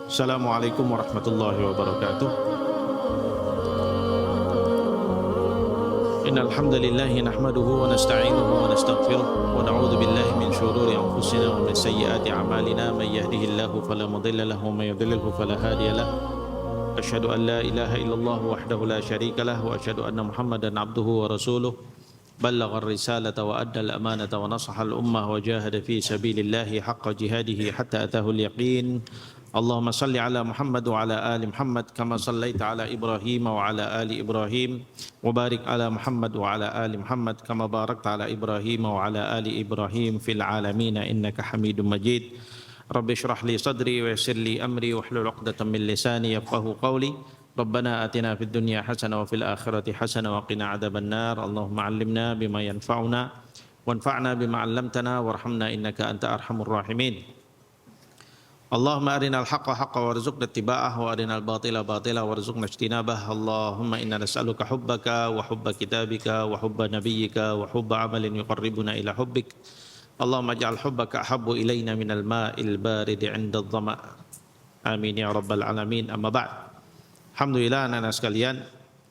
Assalamualaikum warahmatullahi wabarakatuh. Innal hamdalillah nahmaduhu wa nasta'inuhu wa nastaghfiruh wa na'udzu billahi min shururi anfusina wa min sayyiati a'malina may yahdihillahu fala mudilla lahu wa may yudlilhu fala hadiya lahu. Asyhadu an la ilaha illallah wahdahu la syarika lah wa asyhadu anna Muhammadan abduhu wa rasuluh. Ballagha ar-risalata wa adda al-amanata wa nasaha al-ummah wa jahada fi sabilillahi haqqa jihadihi hatta atahu al-yaqin. Allahumma salli ala Muhammad wa ala ali Muhammad kama sallaita ala Ibrahim wa ala ali Ibrahim wa barik ala Muhammad wa ala ali Muhammad kama barakta ala Ibrahim wa ala ali Ibrahim fil alamin innaka Hamidum Majid. Rabbi shrah li sadri wa yassir li amri wahlul 'uqdatam min lisani yafqahu qawli. Rabbana atina fid dunya hasanah wa fil akhirati hasanah wa qina adzabannar. Allahumma 'allimna bima yanfa'una wanfa'na bima 'allamtana warhamna innaka anta arhamur rahimin. Allahumma arinal haqqa haqqan warzuqna ittiba'ah wa arinal batila batila warzuqna ijtinabah. Allahumma inna nas'aluka hubbaka wa hubba kitabika wa hubba nabiyyika wa hubba amalin yuqarribuna ila hubbik. Allahumma ij'al hubbaka ahabbu ilaina minal ma'il baridi 'inda adh-dhama'. Amin ya rabbal alamin. Amma ba'd. Alhamdulillah anak-anak sekalian,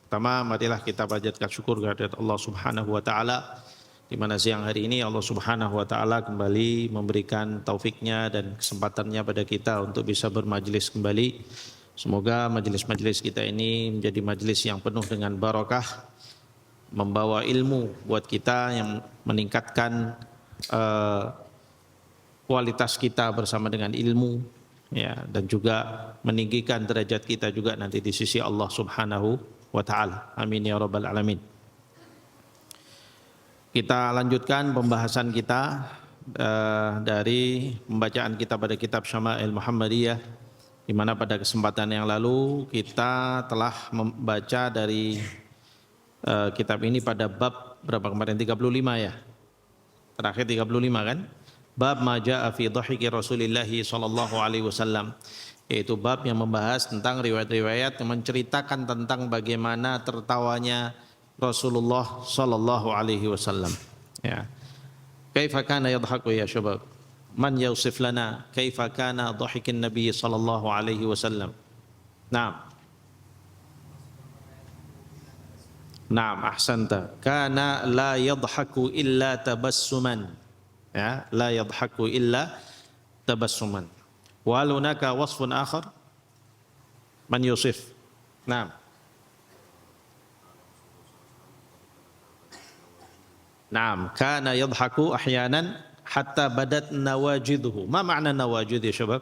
pertama marilah kita panjatkan syukur kehadirat Allah Subhanahu wa taala, di mana siang hari ini Allah Subhanahu wa taala kembali memberikan taufiknya dan kesempatannya pada kita untuk bisa bermajlis kembali. Semoga majelis-majelis kita ini menjadi majelis yang penuh dengan barakah, membawa ilmu buat kita yang meningkatkan kualitas kita bersama dengan ilmu, ya, dan juga meninggikan derajat kita juga nanti di sisi Allah Subhanahu wa taala. Amin ya rabbal alamin. Kita lanjutkan pembahasan kita dari pembacaan kita pada kitab Syama'il Muhammadiyah, di mana pada kesempatan yang lalu kita telah membaca dari kitab ini pada bab berapa kemarin, 35 ya, terakhir 35 kan, bab ma jaa fi dhahiki Rasulillah sallallahu alaihi wasallam, yaitu bab yang membahas tentang riwayat-riwayat yang menceritakan tentang bagaimana tertawanya Rasulullah sallallahu alaihi wasallam. Ya. Kaifa kana yadhaku ya syabab? Man yawsif lana kaifa kana dhahikin Nabi sallallahu alaihi wasallam? Naam. Naam, ahsanta. Kana la yadhaku illa tabassuman. Ya, la yadhaku illa tabassuman. Wa lunaka wasfun akhar? Man yusif? Naam. Naam, kana yadhaku ahyanan hatta badat nawajiduhu. Ma ma'na nawajid ya syabab?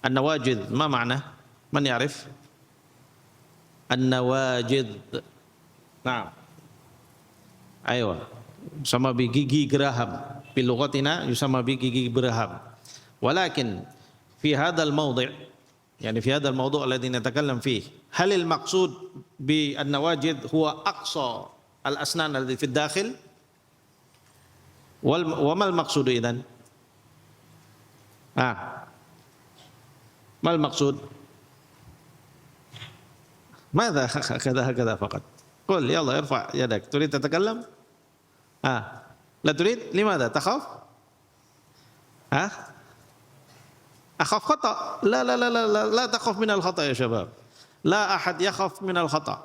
An-nawajid, ma ma'na? Man ya'rif? An-nawajid. Naam. Aywa. Sama bi gigi geraham. Fi lughatina yusama bi gigi geraham. Walakin fi hadzal mawdi', yani fi hadzal mawdu' alladhi natakallam fihi, hal al-maqsud bi an-nawajid huwa aqsa al-asnan alladhi fi ad-dakhil wa ma al-maqsud idzan? Ma al-maqsud? ماذا هكذا فقط؟ قل يلا ارفع يدك. تريد تتكلم؟ لا تريد؟ لماذا؟ تخاف؟ أخاف خطأ؟ لا تخف من الخطأ يا شباب. لا أحد يخاف من الخطأ.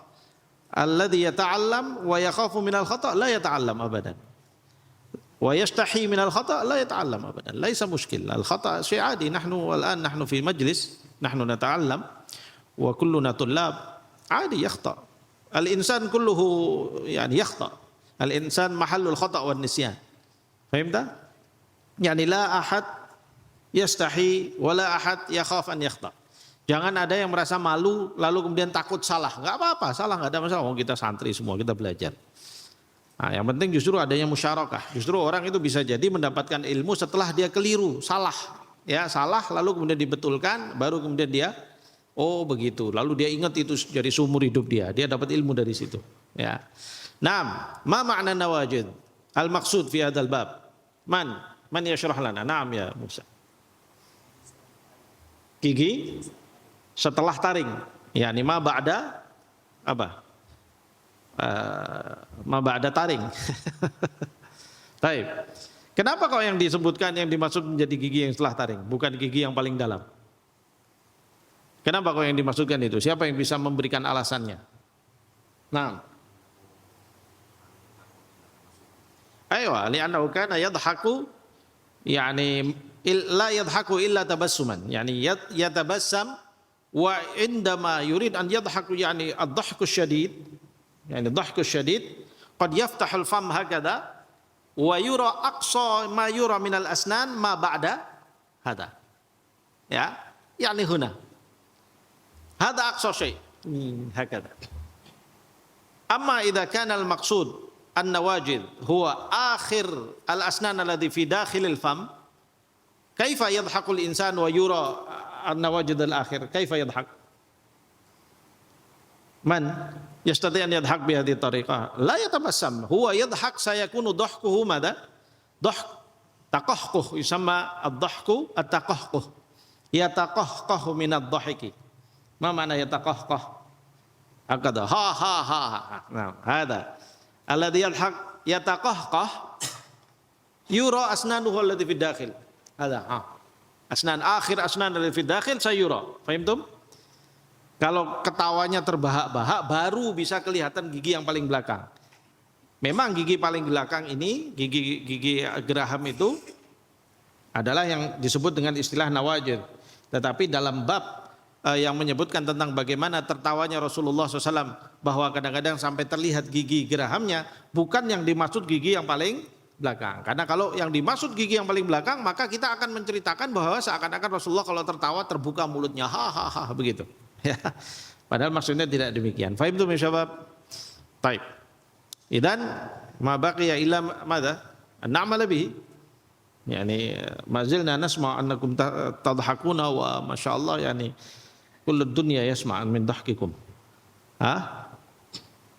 الذي يتعلم ويخاف من الخطأ لا يتعلم أبدا. ويستحي من الخطأ لا يتعلم أبدا. ليس مشكلة. الخطأ شيء عادي. والآن نحن في مجلس، نحن نتعلم وكلنا طلاب، عادي يخطأ. الإنسان كله يعني يخطأ. الإنسان محل الخطأ والنسيان. فهمت؟ يعني لا أحد yastahi wala ahad yakhaf an yakhta. Jangan ada yang merasa malu lalu kemudian takut salah. Enggak apa-apa, salah enggak ada masalah. Kita santri semua, kita belajar. Nah, yang penting justru adanya musyarakah. Justru orang itu bisa jadi mendapatkan ilmu setelah dia keliru, salah. Ya, salah lalu kemudian dibetulkan, baru kemudian dia oh begitu. Lalu dia ingat itu jadi seumur hidup dia. Dia dapat ilmu dari situ, ya. Naam, ma ma'na nawajid? Al-maqsud fi hadzal bab. Man yashrah lana? Naam ya Musa. Gigi setelah taring, yakni ma ba'da apa? Ma ba'da taring. Baik. Kenapa kok yang disebutkan yang dimaksud menjadi gigi yang setelah taring, bukan gigi yang paling dalam? Kenapa kok yang dimaksudkan itu? Siapa yang bisa memberikan alasannya? Nah, ayo, li'annahu kana yadhaku, yani la yadhaku illa tabassuman, yani yatabassam wa indama yurid an yadhaku, yani ad-dhahku syadid, yani dhahku syadid qad yaftahul fam hakadha wa yura aqsa ma yura minal asnan ma ba'da hada, ya, yani huna hada aqsa syai' hakadha. Amma idza kana al maqsud an-nawajid huwa akhir al-asnan alladhi fi dakhil al-fam, kaifa yadhaku al-insan wa yura an-nawajid al-akhir, kaifa yadhak? Man yastati an yadhak bi hadhihi tariqah? La yatabassam, huwa yadhak sayakunu dhahkuhu madha? Dhahk taqahquh, yusamma ad-dhahku at-taqahquh. Yataqahqahu min ad-dhahiki. Ma ma'na yataqahqah? Hakadha, ha ha ha ha. Nah, hada alladhi yadhak yataqahqah yura asnanuhu alladhi fi dakhil. Hada, ha. Asnan akhir asnan alladhi fi dakhil sayura. Fahimtum? Kalau ketawanya terbahak-bahak baru bisa kelihatan gigi yang paling belakang. Memang gigi paling belakang ini, gigi geraham itu adalah yang disebut dengan istilah nawajid. Tetapi dalam bab yang menyebutkan tentang bagaimana tertawanya Rasulullah SAW, bahwa kadang-kadang sampai terlihat gigi gerahamnya, bukan yang dimaksud gigi yang paling belakang. Karena kalau yang dimaksud gigi yang paling belakang, maka kita akan menceritakan bahwa seakan-akan Rasulullah kalau tertawa terbuka mulutnya, ha begitu. Ya, padahal maksudnya tidak demikian. Fahim tu syabab? Taib. Idan ma baqiya illa madza? Na'mal bihi. Yani ma zilna nasma annakum tadhakuna wa masyaallah, yani kullu dunya yasma'an min dhahkikum.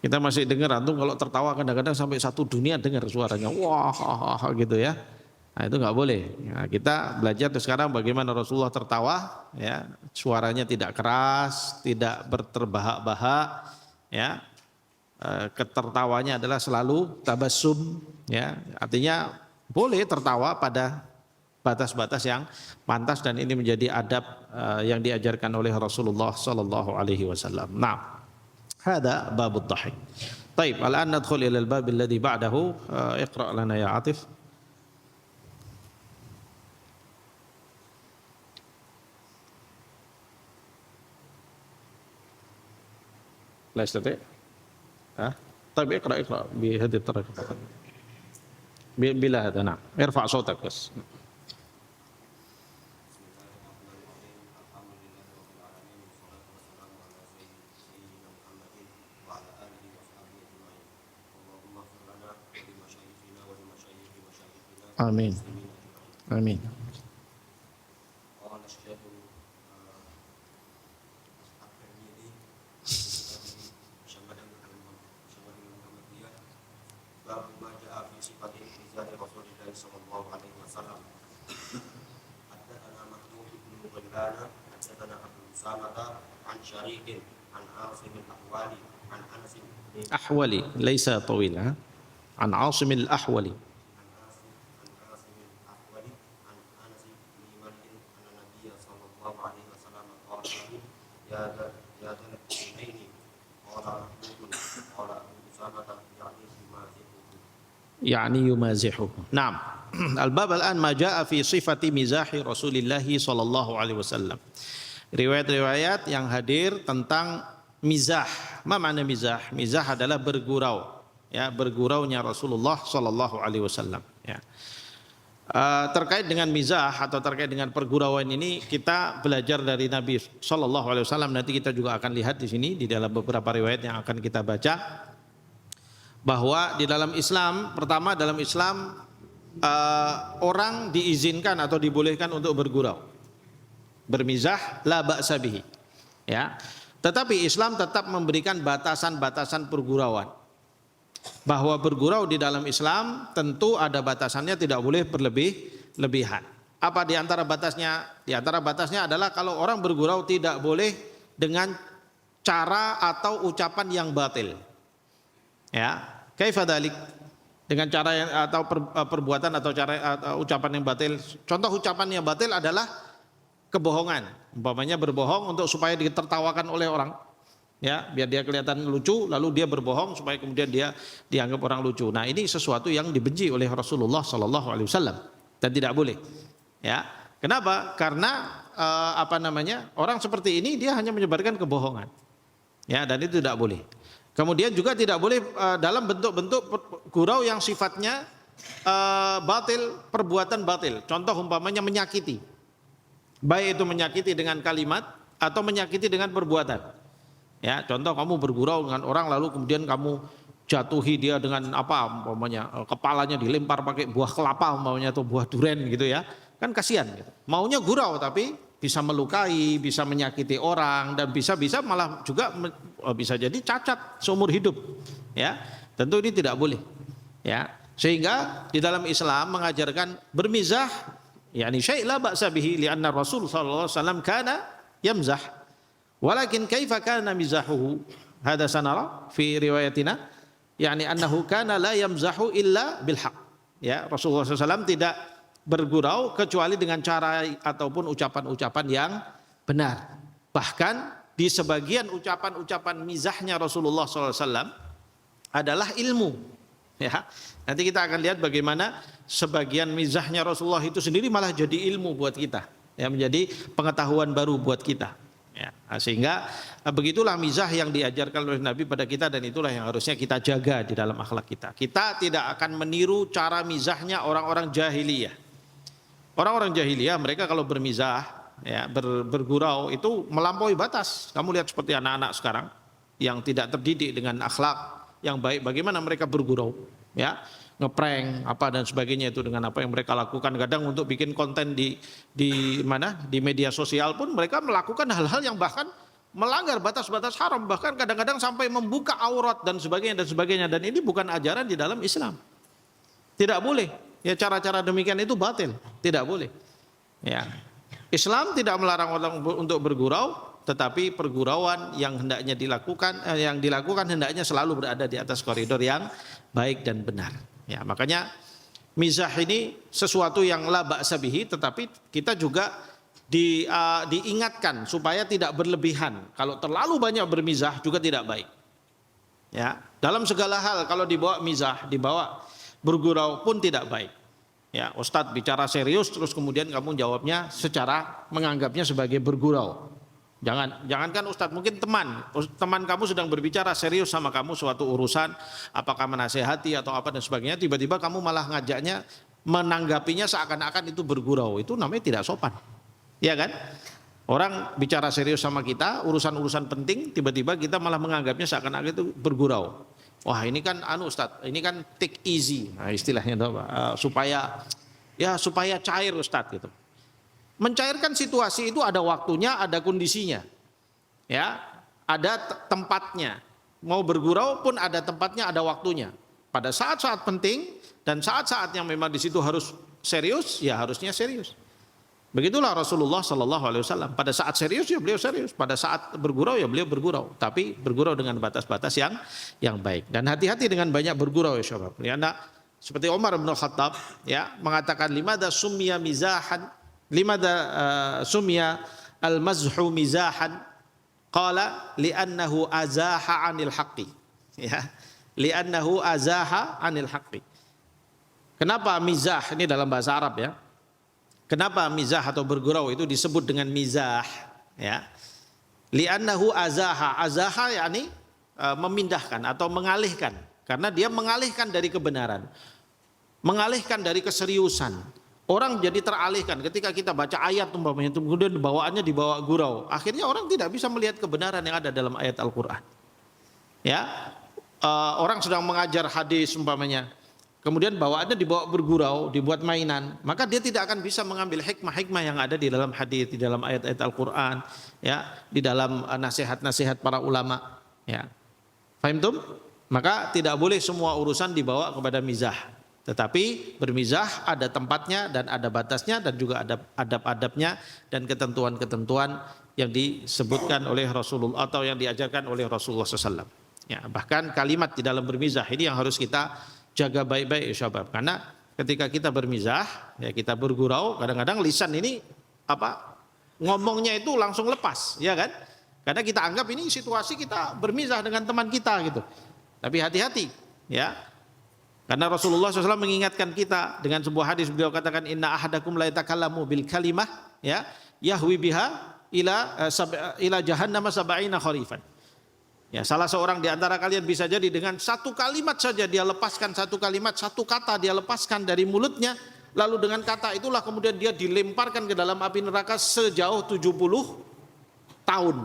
Kita masih dengar antum kalau tertawa kadang-kadang sampai satu dunia dengar suaranya. Wah, gitu ya. Nah, itu nggak boleh. Nah, kita belajar sekarang bagaimana Rasulullah tertawa, ya, suaranya tidak keras, tidak berterbahak-bahak, ya. Ketertawanya adalah selalu tabassum, ya. Artinya boleh tertawa pada batas-batas yang pantas, dan ini menjadi adab yang diajarkan oleh Rasulullah sallallahu alaihi wasallam. Nah, hada babud dhahik. Baik, al'an nadkhul ila al-bab alladhi ba'dahu. Iqra' lana ya Atif. لا يستطيع طيب اقرأ بهذه الطريقة فقط بلا هذا. نعم، ارفع صوتك بس. آمين آمين. أحولي ليس طويل، عن عاصم الأحولي. يعني يمازحه. نعم. الباب الآن ما جاء في صفة مزاح رسول الله صلى الله عليه وسلم. Riwayat-riwayat yang hadir tentang mizah. Apa makna mizah? Mizah adalah bergurau, ya, berguraunya Rasulullah sallallahu alaihi wasallam, ya. Terkait dengan mizah atau terkait dengan pergurauan ini kita belajar dari Nabi sallallahu alaihi wasallam. Nanti kita juga akan lihat di sini di dalam beberapa riwayat yang akan kita baca, bahwa di dalam Islam, pertama dalam Islam orang diizinkan atau dibolehkan untuk bergurau, bermizah, la ba'sa bihi, ya. Tetapi Islam tetap memberikan batasan-batasan pergurauan, bahwa bergurau di dalam Islam tentu ada batasannya, tidak boleh berlebih-lebihan. Apa di antara batasnya? Di antara batasnya adalah kalau orang bergurau tidak boleh dengan cara atau ucapan yang batil, ya. Kaifa dzalik? dengan cara yang atau perbuatan atau cara ucapan yang batil. Contoh ucapan yang batil adalah kebohongan. Umpamanya berbohong untuk supaya ditertawakan oleh orang. Ya, biar dia kelihatan lucu, lalu dia berbohong supaya kemudian dia dianggap orang lucu. Nah, ini sesuatu yang dibenci oleh Rasulullah Sallallahu Alaihi Wasallam dan tidak boleh. Ya, kenapa? Karena orang seperti ini dia hanya menyebarkan kebohongan. Ya, dan itu tidak boleh. Kemudian juga tidak boleh dalam bentuk-bentuk gurau yang sifatnya batil, perbuatan batil. Contoh umpamanya menyakiti, baik itu menyakiti dengan kalimat atau menyakiti dengan perbuatan. Ya, contoh kamu bergurau dengan orang lalu kemudian kamu jatuhi dia dengan umpamanya kepalanya dilempar pakai buah kelapa umpamanya atau buah duren gitu ya. Kan kasihan gitu. Maunya gurau tapi bisa melukai, bisa menyakiti orang dan bisa malah juga bisa jadi cacat seumur hidup. Ya. Tentu ini tidak boleh. Ya. Sehingga di dalam Islam mengajarkan bermizah, yakni syai' la ba'sa bihi li'anna Rasul sallallahu alaihi wasallam kana yamzah. Walakin kaifa kana mizahuhu? Hada sanara fi riwayatina, yakni annahu kana la yamzahu illa bil haq. Ya, Rasulullah SAW tidak bergurau kecuali dengan cara ataupun ucapan-ucapan yang benar. Bahkan di sebagian ucapan-ucapan mizahnya Rasulullah SAW adalah ilmu. Ya, nanti kita akan lihat bagaimana sebagian mizahnya Rasulullah itu sendiri malah jadi ilmu buat kita, ya, menjadi pengetahuan baru buat kita. Ya, sehingga begitulah mizah yang diajarkan oleh Nabi pada kita dan itulah yang harusnya kita jaga di dalam akhlak kita. Kita tidak akan meniru cara mizahnya orang-orang jahiliyah. Orang-orang jahiliyah mereka kalau bermizah, ya, bergurau itu melampaui batas. Kamu lihat seperti anak-anak sekarang yang tidak terdidik dengan akhlak yang baik, bagaimana mereka bergurau, ya, ngeprank dan sebagainya itu dengan apa yang mereka lakukan. Kadang untuk bikin konten di media sosial pun mereka melakukan hal-hal yang bahkan melanggar batas-batas haram, bahkan kadang-kadang sampai membuka aurat dan sebagainya dan ini bukan ajaran di dalam Islam. Tidak boleh. Ya, cara-cara demikian itu batil, tidak boleh. Ya. Islam tidak melarang orang untuk bergurau, tetapi pergurauan yang hendaknya dilakukan hendaknya selalu berada di atas koridor yang baik dan benar. Ya, makanya mizah ini sesuatu yang la ba'sa bihi, tetapi kita juga diingatkan supaya tidak berlebihan. Kalau terlalu banyak bermizah juga tidak baik. Ya, dalam segala hal kalau dibawa mizah, dibawa bergurau pun tidak baik. Ya, Ustadz bicara serius terus kemudian kamu jawabnya secara menganggapnya sebagai bergurau. Jangankan Ustadz, mungkin teman kamu sedang berbicara serius sama kamu suatu urusan, apakah menasehati atau apa dan sebagainya, tiba-tiba kamu malah ngajaknya menanggapinya seakan-akan itu bergurau, itu namanya tidak sopan. Ya kan? Orang bicara serius sama kita, urusan-urusan penting, tiba-tiba kita malah menganggapnya seakan-akan itu bergurau. Wah, ini kan Ustadz, ini kan take easy, nah, istilahnya supaya cair Ustadz gitu. Mencairkan situasi itu ada waktunya, ada kondisinya, ya, ada tempatnya. Mau bergurau pun ada tempatnya, ada waktunya. Pada saat-saat penting dan saat-saat yang memang di situ harus serius, ya harusnya serius. Begitulah Rasulullah Sallallahu Alaihi Wasallam. Pada saat serius ya beliau serius, pada saat bergurau ya beliau bergurau. Tapi bergurau dengan batas-batas yang baik. Dan hati-hati dengan banyak bergurau ya syabab. Karena seperti Umar bin Khattab ya mengatakan limada summiya mizahan. Limada sumya al-mazhu mizahan qala li'annahu azaha 'anil haqqi, ya, li'annahu azaha 'anil haqqi. Kenapa mizah ini dalam bahasa Arab ya? Kenapa mizah atau bergurau itu disebut dengan mizah, ya? Li'annahu azaha yakni memindahkan atau mengalihkan, karena dia mengalihkan dari kebenaran, mengalihkan dari keseriusan. Orang jadi teralihkan ketika kita baca ayat umpamanya kemudian bawaannya dibawa gurau. Akhirnya orang tidak bisa melihat kebenaran yang ada dalam ayat Al-Qur'an. Ya. Orang sedang mengajar hadis umpamanya. Kemudian bawaannya dibawa bergurau, dibuat mainan, maka dia tidak akan bisa mengambil hikmah-hikmah yang ada di dalam hadis, di dalam ayat-ayat Al-Qur'an, ya, di dalam nasihat-nasihat para ulama, ya. Paham tuh? Maka tidak boleh semua urusan dibawa kepada mizah. Tetapi bermizah ada tempatnya dan ada batasnya dan juga ada adab-adabnya dan ketentuan-ketentuan yang disebutkan oleh Rasulullah atau yang diajarkan oleh Rasulullah SAW. Ya, bahkan kalimat di dalam bermizah ini yang harus kita jaga baik-baik ya syabab. Karena ketika kita bermizah, ya kita bergurau, kadang-kadang lisan ini ngomongnya itu langsung lepas, ya kan? Karena kita anggap ini situasi kita bermizah dengan teman kita gitu. Tapi hati-hati, ya. Karena Rasulullah SAW mengingatkan kita dengan sebuah hadis, beliau katakan inna ahadakum la yatakallamu bil kalimah ya yahwi biha ila jahannam sab'ina kharifan. Ya, salah seorang di antara kalian bisa jadi dengan satu kalimat saja dia lepaskan satu kalimat, satu kata dia lepaskan dari mulutnya, lalu dengan kata itulah kemudian dia dilemparkan ke dalam api neraka sejauh 70 tahun.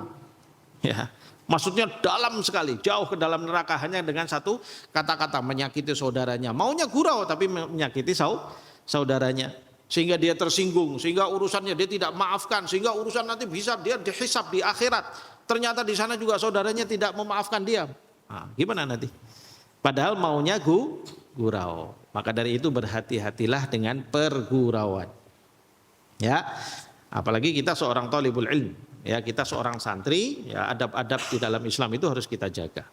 Ya. Maksudnya dalam sekali, jauh ke dalam neraka hanya dengan satu kata-kata menyakiti saudaranya. Maunya gurau tapi menyakiti saudaranya. Sehingga dia tersinggung, sehingga urusannya dia tidak maafkan, sehingga urusan nanti bisa dia dihisab di akhirat. Ternyata di sana juga saudaranya tidak memaafkan dia. Nah, gimana nanti? Padahal maunya gurau. Maka dari itu berhati-hatilah dengan pergurauan. Ya, apalagi kita seorang thalibul ilm. Ya, kita seorang santri, ya adab-adab di dalam Islam itu harus kita jaga.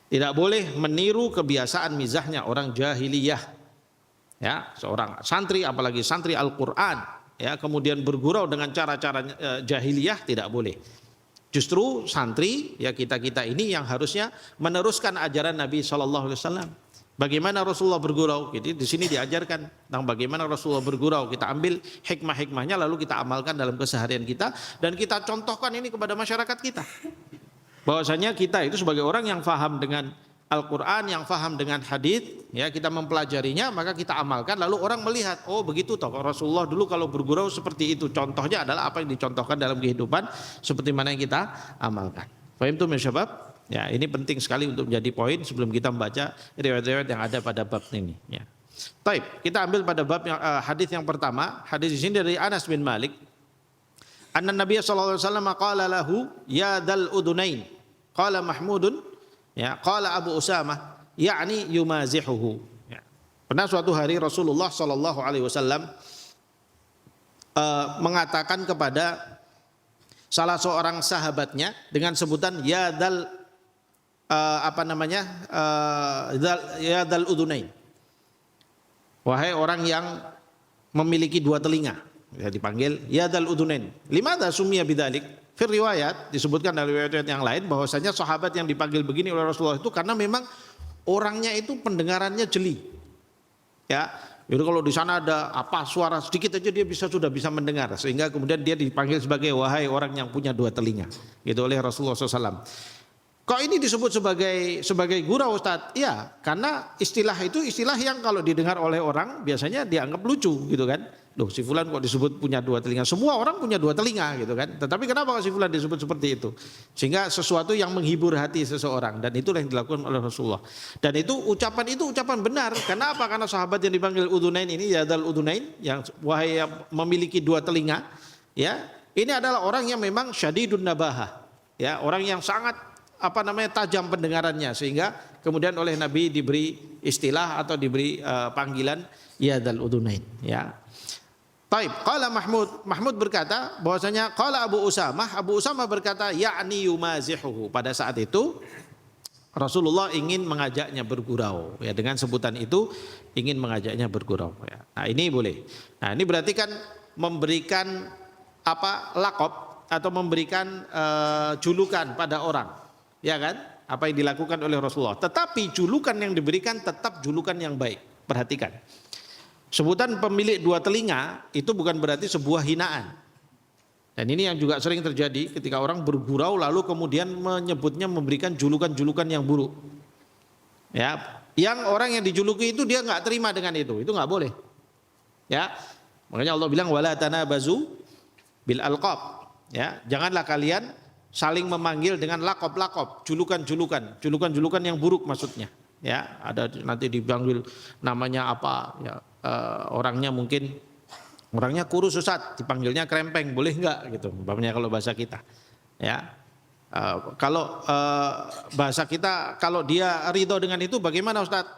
Tidak boleh meniru kebiasaan mizahnya orang jahiliyah. Ya, seorang santri apalagi santri Al-Qur'an, ya kemudian bergurau dengan cara-cara jahiliyah tidak boleh. Justru santri ya kita-kita ini yang harusnya meneruskan ajaran Nabi SAW. Bagaimana Rasulullah bergurau? Jadi di sini diajarkan tentang bagaimana Rasulullah bergurau. Kita ambil hikmah-hikmahnya lalu kita amalkan dalam keseharian kita dan kita contohkan ini kepada masyarakat kita. Bahwasanya kita itu sebagai orang yang faham dengan Al-Qur'an, yang faham dengan hadis, ya kita mempelajarinya, maka kita amalkan lalu orang melihat, oh begitu toh Rasulullah dulu kalau bergurau seperti itu. Contohnya adalah apa yang dicontohkan dalam kehidupan seperti mana yang kita amalkan. Paham tuh ya syabab? Ya, ini penting sekali untuk menjadi poin sebelum kita membaca riwayat-riwayat yang ada pada bab ini. Ya. Baik, kita ambil pada bab yang hadis yang pertama. Hadis di sini dari Anas bin Malik. Anna Nabiy sallallahu alaihi wasallam qala lahu ya dal udunain. Qala Mahmudun, ya, qala Abu Usamah, yakni yumazihuhu. Ya. Pernah suatu hari Rasulullah sallallahu alaihi wasallam mengatakan kepada salah seorang sahabatnya dengan sebutan ya dal ya dal udunain. Wahai orang yang memiliki dua telinga, ya dipanggil ya dal udunain. Limada summiya bidzalik? Fi riwayat disebutkan dalam riwayat yang lain bahwasanya sahabat yang dipanggil begini oleh Rasulullah itu karena memang orangnya itu pendengarannya jeli. Ya, jadi kalau di sana ada apa suara sedikit aja dia sudah bisa mendengar, sehingga kemudian dia dipanggil sebagai wahai orang yang punya dua telinga. Gitu oleh Rasulullah SAW. Kok ini disebut sebagai gurau Ustaz? Ya, karena istilah itu istilah yang kalau didengar oleh orang biasanya dianggap lucu gitu kan. Loh, si fulan kok disebut punya dua telinga? Semua orang punya dua telinga gitu kan. Tetapi kenapa si fulan disebut seperti itu? Sehingga sesuatu yang menghibur hati seseorang, dan itulah yang dilakukan oleh Rasulullah. Dan itu ucapan benar. Karena apa? Karena sahabat yang dipanggil udunain ini ya dal udunain, yang wahai yang memiliki dua telinga, ya. Ini adalah orang yang memang syadidun nabahah. Ya, orang yang sangat tajam pendengarannya, sehingga kemudian oleh Nabi diberi istilah atau diberi panggilan ya dal udunain, ya. Taib, qala Mahmud berkata bahwasanya qala Abu Usamah berkata yakni yumazihuhu. Pada saat itu Rasulullah ingin mengajaknya bergurau, ya dengan sebutan itu ingin mengajaknya bergurau, ya. Nah, ini boleh. Nah, ini berarti kan memberikan laqab atau memberikan julukan pada orang. Ya kan? Apa yang dilakukan oleh Rasulullah. Tetapi julukan yang diberikan tetap julukan yang baik. Perhatikan. Sebutan pemilik dua telinga itu bukan berarti sebuah hinaan. Dan ini yang juga sering terjadi ketika orang bergurau lalu kemudian menyebutnya, memberikan julukan-julukan yang buruk. Ya, yang orang yang dijuluki itu dia nggak terima dengan itu nggak boleh. Ya, makanya Allah bilang wala tanabazu bil alqab. Ya, janganlah kalian saling memanggil dengan lakob-lakob, julukan yang buruk maksudnya. Ya, ada nanti dipanggil namanya apa? Ya, orangnya kurus Ustaz, dipanggilnya krempeng, boleh enggak gitu? Umpamanya kalau bahasa kita. Ya, kalau bahasa kita, kalau dia ridho dengan itu, bagaimana Ustaz?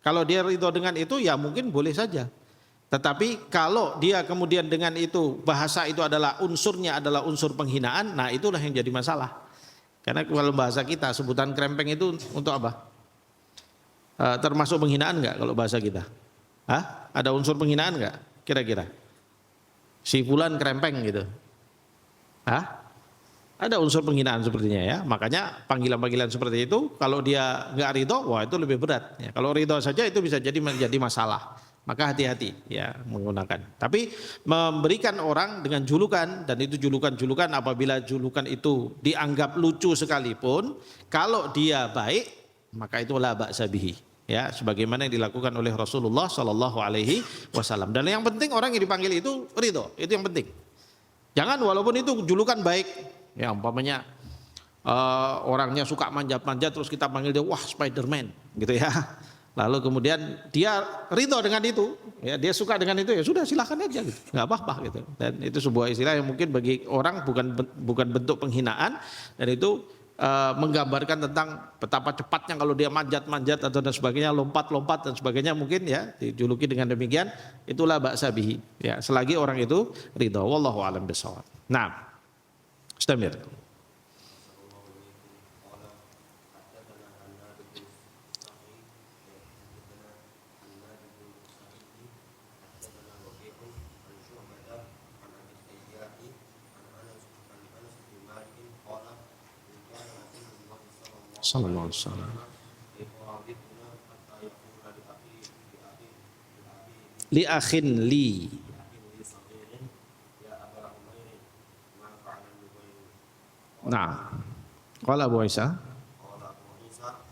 Kalau dia ridho dengan itu, ya mungkin boleh saja. Tetapi kalau dia kemudian dengan itu bahasa itu adalah unsurnya adalah unsur penghinaan, nah itulah yang jadi masalah. Karena kalau bahasa kita sebutan krempeng itu untuk apa? termasuk penghinaan nggak kalau bahasa kita? Hah? Ada unsur penghinaan nggak kira-kira? Si fulan krempeng gitu. Hah? Ada unsur penghinaan sepertinya ya. Makanya panggilan-panggilan seperti itu kalau dia nggak ridho, wah itu lebih berat. Ya, kalau ridho saja itu bisa jadi menjadi masalah. Maka hati-hati ya menggunakan. Tapi memberikan orang dengan julukan, dan itu julukan-julukan apabila julukan itu dianggap lucu sekalipun, kalau dia baik maka itu la ba'sa bihi. Ya, sebagaimana yang dilakukan oleh Rasulullah Shallallahu Alaihi Wasallam. Dan yang penting orang yang dipanggil itu ridho, itu yang penting. Jangan walaupun itu julukan baik. Ya umpamanya orangnya suka manjat-manjat terus kita panggil dia wah Spiderman gitu ya. Lalu kemudian dia ridho dengan itu, ya dia suka dengan itu ya sudah silahkan aja gitu, nggak apa-apa gitu. Dan itu sebuah istilah yang mungkin bagi orang bukan bentuk penghinaan, dan itu menggambarkan tentang betapa cepatnya kalau dia manjat-manjat atau dan sebagainya, lompat-lompat dan sebagainya mungkin ya dijuluki dengan demikian, itulah ba'sa bihi. Ya selagi orang itu ridho, wallahu a'lam bishawab. Nah. Istamir. Sallallahu alaihi wasallam. Li akhin li. Nah, qala Abu Isa. Qala Abu Isa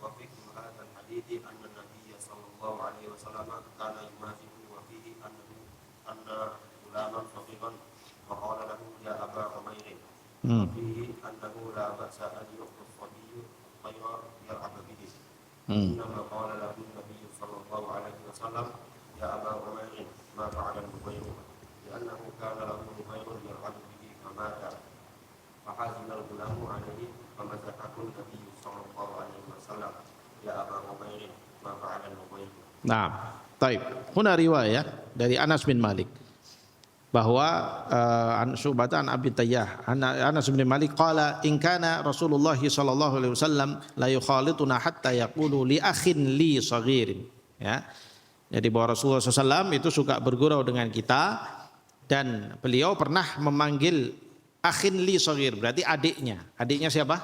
wa fi hadha al-hadith anna an-nabiy sallallahu alaihi wasallam kana yumazihu wa fihi anna ulaman faqihan wa qala lahu ya Aba Umair wa fihi annahu la ba'sa an yuqta as-sabiy khayra yal'ab bihi. Inna qala lahu an-nabiy sallallahu alaihi wasallam ya Aba Umair ma fa'ala al-Nubayr li'annahu kana lahu Nubayr yal'ab bihi famata. فحازم الغلام عليه فمسكه النبي صلى الله عليه وسلم يا أبا عمير ما فعل النبير. Nah, taib. Huna riwayah dari Anas bin Malik bahwa Syu'bah Abi Tayyah Anas bin Malik qala in kana Rasulullah sallallahu alaihi wasallam la yukhalituna hatta yaqulu li akhin li saghirin. Ya. Jadi bahwa Rasulullah SAW itu suka bergurau dengan kita, dan beliau pernah memanggil akhin li saghir, berarti adiknya. Adiknya siapa?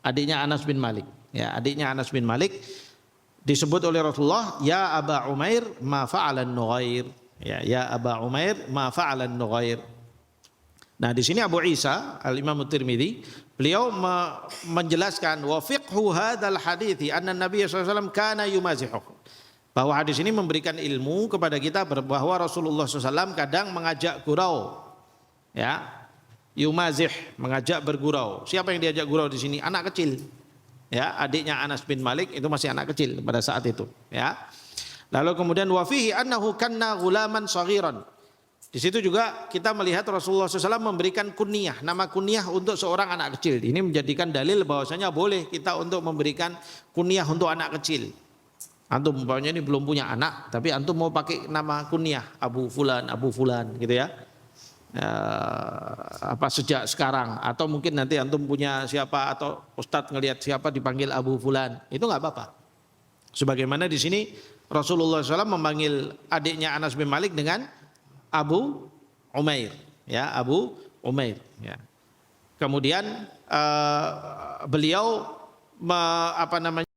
Adiknya Anas bin Malik. Ya, adiknya Anas bin Malik disebut oleh Rasulullah, ya Aba Umair ma fa'alan Nughair. Ya Aba Umair ma fa'alan Nughair. Nah, di sini Abu Isa Al-Imam Tirmidzi beliau menjelaskan wa fiqhu hadzal hadithi anna Nabi sallallahu alaihi wasallam kana yumazihu. Bahwa hadis ini memberikan ilmu kepada kita bahwa Rasulullah SAW kadang mengajak gurau. Ya. Yumazih, mengajak bergurau. Siapa yang diajak gurau di sini? Anak kecil. Ya, adiknya Anas bin Malik itu masih anak kecil pada saat itu, ya. Lalu kemudian wa fihi annahu kanna ghulaman saghiran. Di situ juga kita melihat Rasulullah SAW memberikan kunyah, nama kunyah untuk seorang anak kecil. Ini menjadikan dalil bahwasanya boleh kita untuk memberikan kunyah untuk anak kecil. Antum umpamanya ini belum punya anak, tapi antum mau pakai nama kunyah Abu Fulan gitu ya. Sejak sekarang, atau mungkin nanti antum punya siapa atau ustadz ngelihat siapa dipanggil Abu Fulan, itu nggak apa-apa. Sebagaimana di sini Rasulullah SAW memanggil adiknya Anas bin Malik dengan Abu Umair, ya Abu Umair. Ya. Kemudian beliau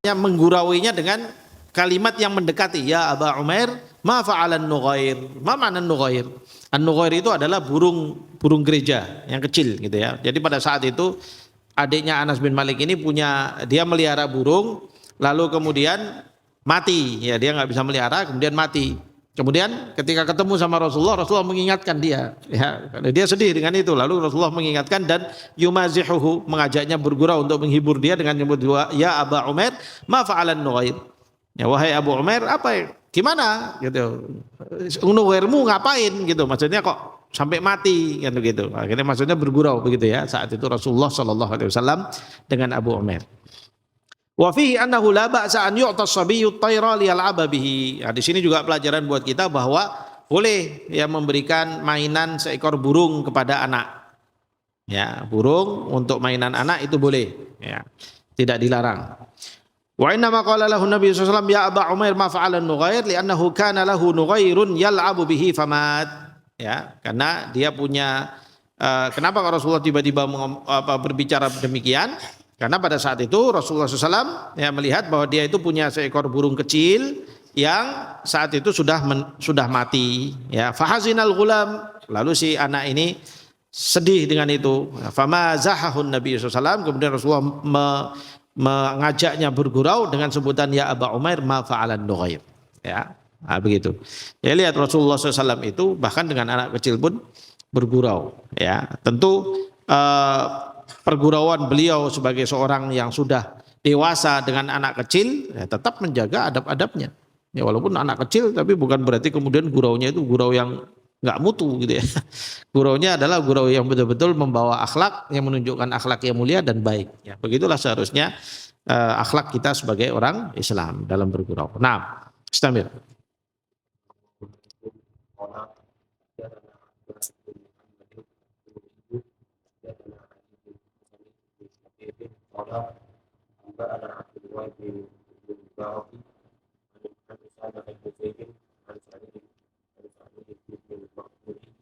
menggurauinya dengan kalimat yang mendekati, ya Aba Umair ma fa'alan Nughair. Ma ma'na Nughair? An-Nughair itu adalah burung gereja yang kecil gitu ya. Jadi pada saat itu adiknya Anas bin Malik ini dia melihara burung, lalu kemudian mati. Ya, dia nggak bisa melihara, kemudian mati. Kemudian ketika ketemu sama Rasulullah mengingatkan dia. Ya, dia sedih dengan itu. Lalu Rasulullah mengingatkan dan yumazihuhu, mengajaknya bergurau untuk menghibur dia dengan menyebut ya Aba Umair ma fa'alan Nughair. Ya, wahai Abu Umair, gimana gitu, Nughairmu ngapain gitu, maksudnya kok sampai mati kan begitu. Akhirnya maksudnya bergurau begitu ya saat itu Rasulullah sallallahu alaihi wasallam dengan Abu Umair. Wa fihi annahu la ba'sa an yu'ta as-sabiyyu at-tayra liyal'aba bihi. Di sini juga pelajaran buat kita bahwa boleh ya memberikan mainan seekor burung kepada anak. Ya, burung untuk mainan anak itu boleh, ya. Tidak dilarang. Wa inna ma qala lahu Nabi sallallahu alaihi wasallam ya Aba Umair ma fa'ala Nughair li'annahu kana lahu Nughairun yal'abu bihi famat. Ya, karena dia punya kenapa Rasulullah tiba-tiba berbicara demikian? Karena pada saat itu Rasulullah SAW ya melihat bahwa dia itu punya seekor burung kecil yang saat itu sudah mati. Ya, fahazinal ghulam, lalu si anak ini sedih dengan itu. Fama zahahun Nabi SAW, kemudian Rasulullah mengajaknya bergurau dengan sebutan ya Aba Umair ma fa'alan Nughair. Ya, nah, begitu. Ya, lihat Rasulullah SAW itu bahkan dengan anak kecil pun bergurau. Ya, tentu pergurauan beliau sebagai seorang yang sudah dewasa dengan anak kecil ya, tetap menjaga adab-adabnya. Ya, walaupun anak kecil tapi bukan berarti kemudian guraunya itu gurau yang nggak mutu gitu ya. Guraunya adalah gurau yang betul-betul membawa akhlak, yang menunjukkan akhlak yang mulia dan baik. Ya, begitulah seharusnya akhlak kita sebagai orang Islam dalam bergurau. Nah, istamir.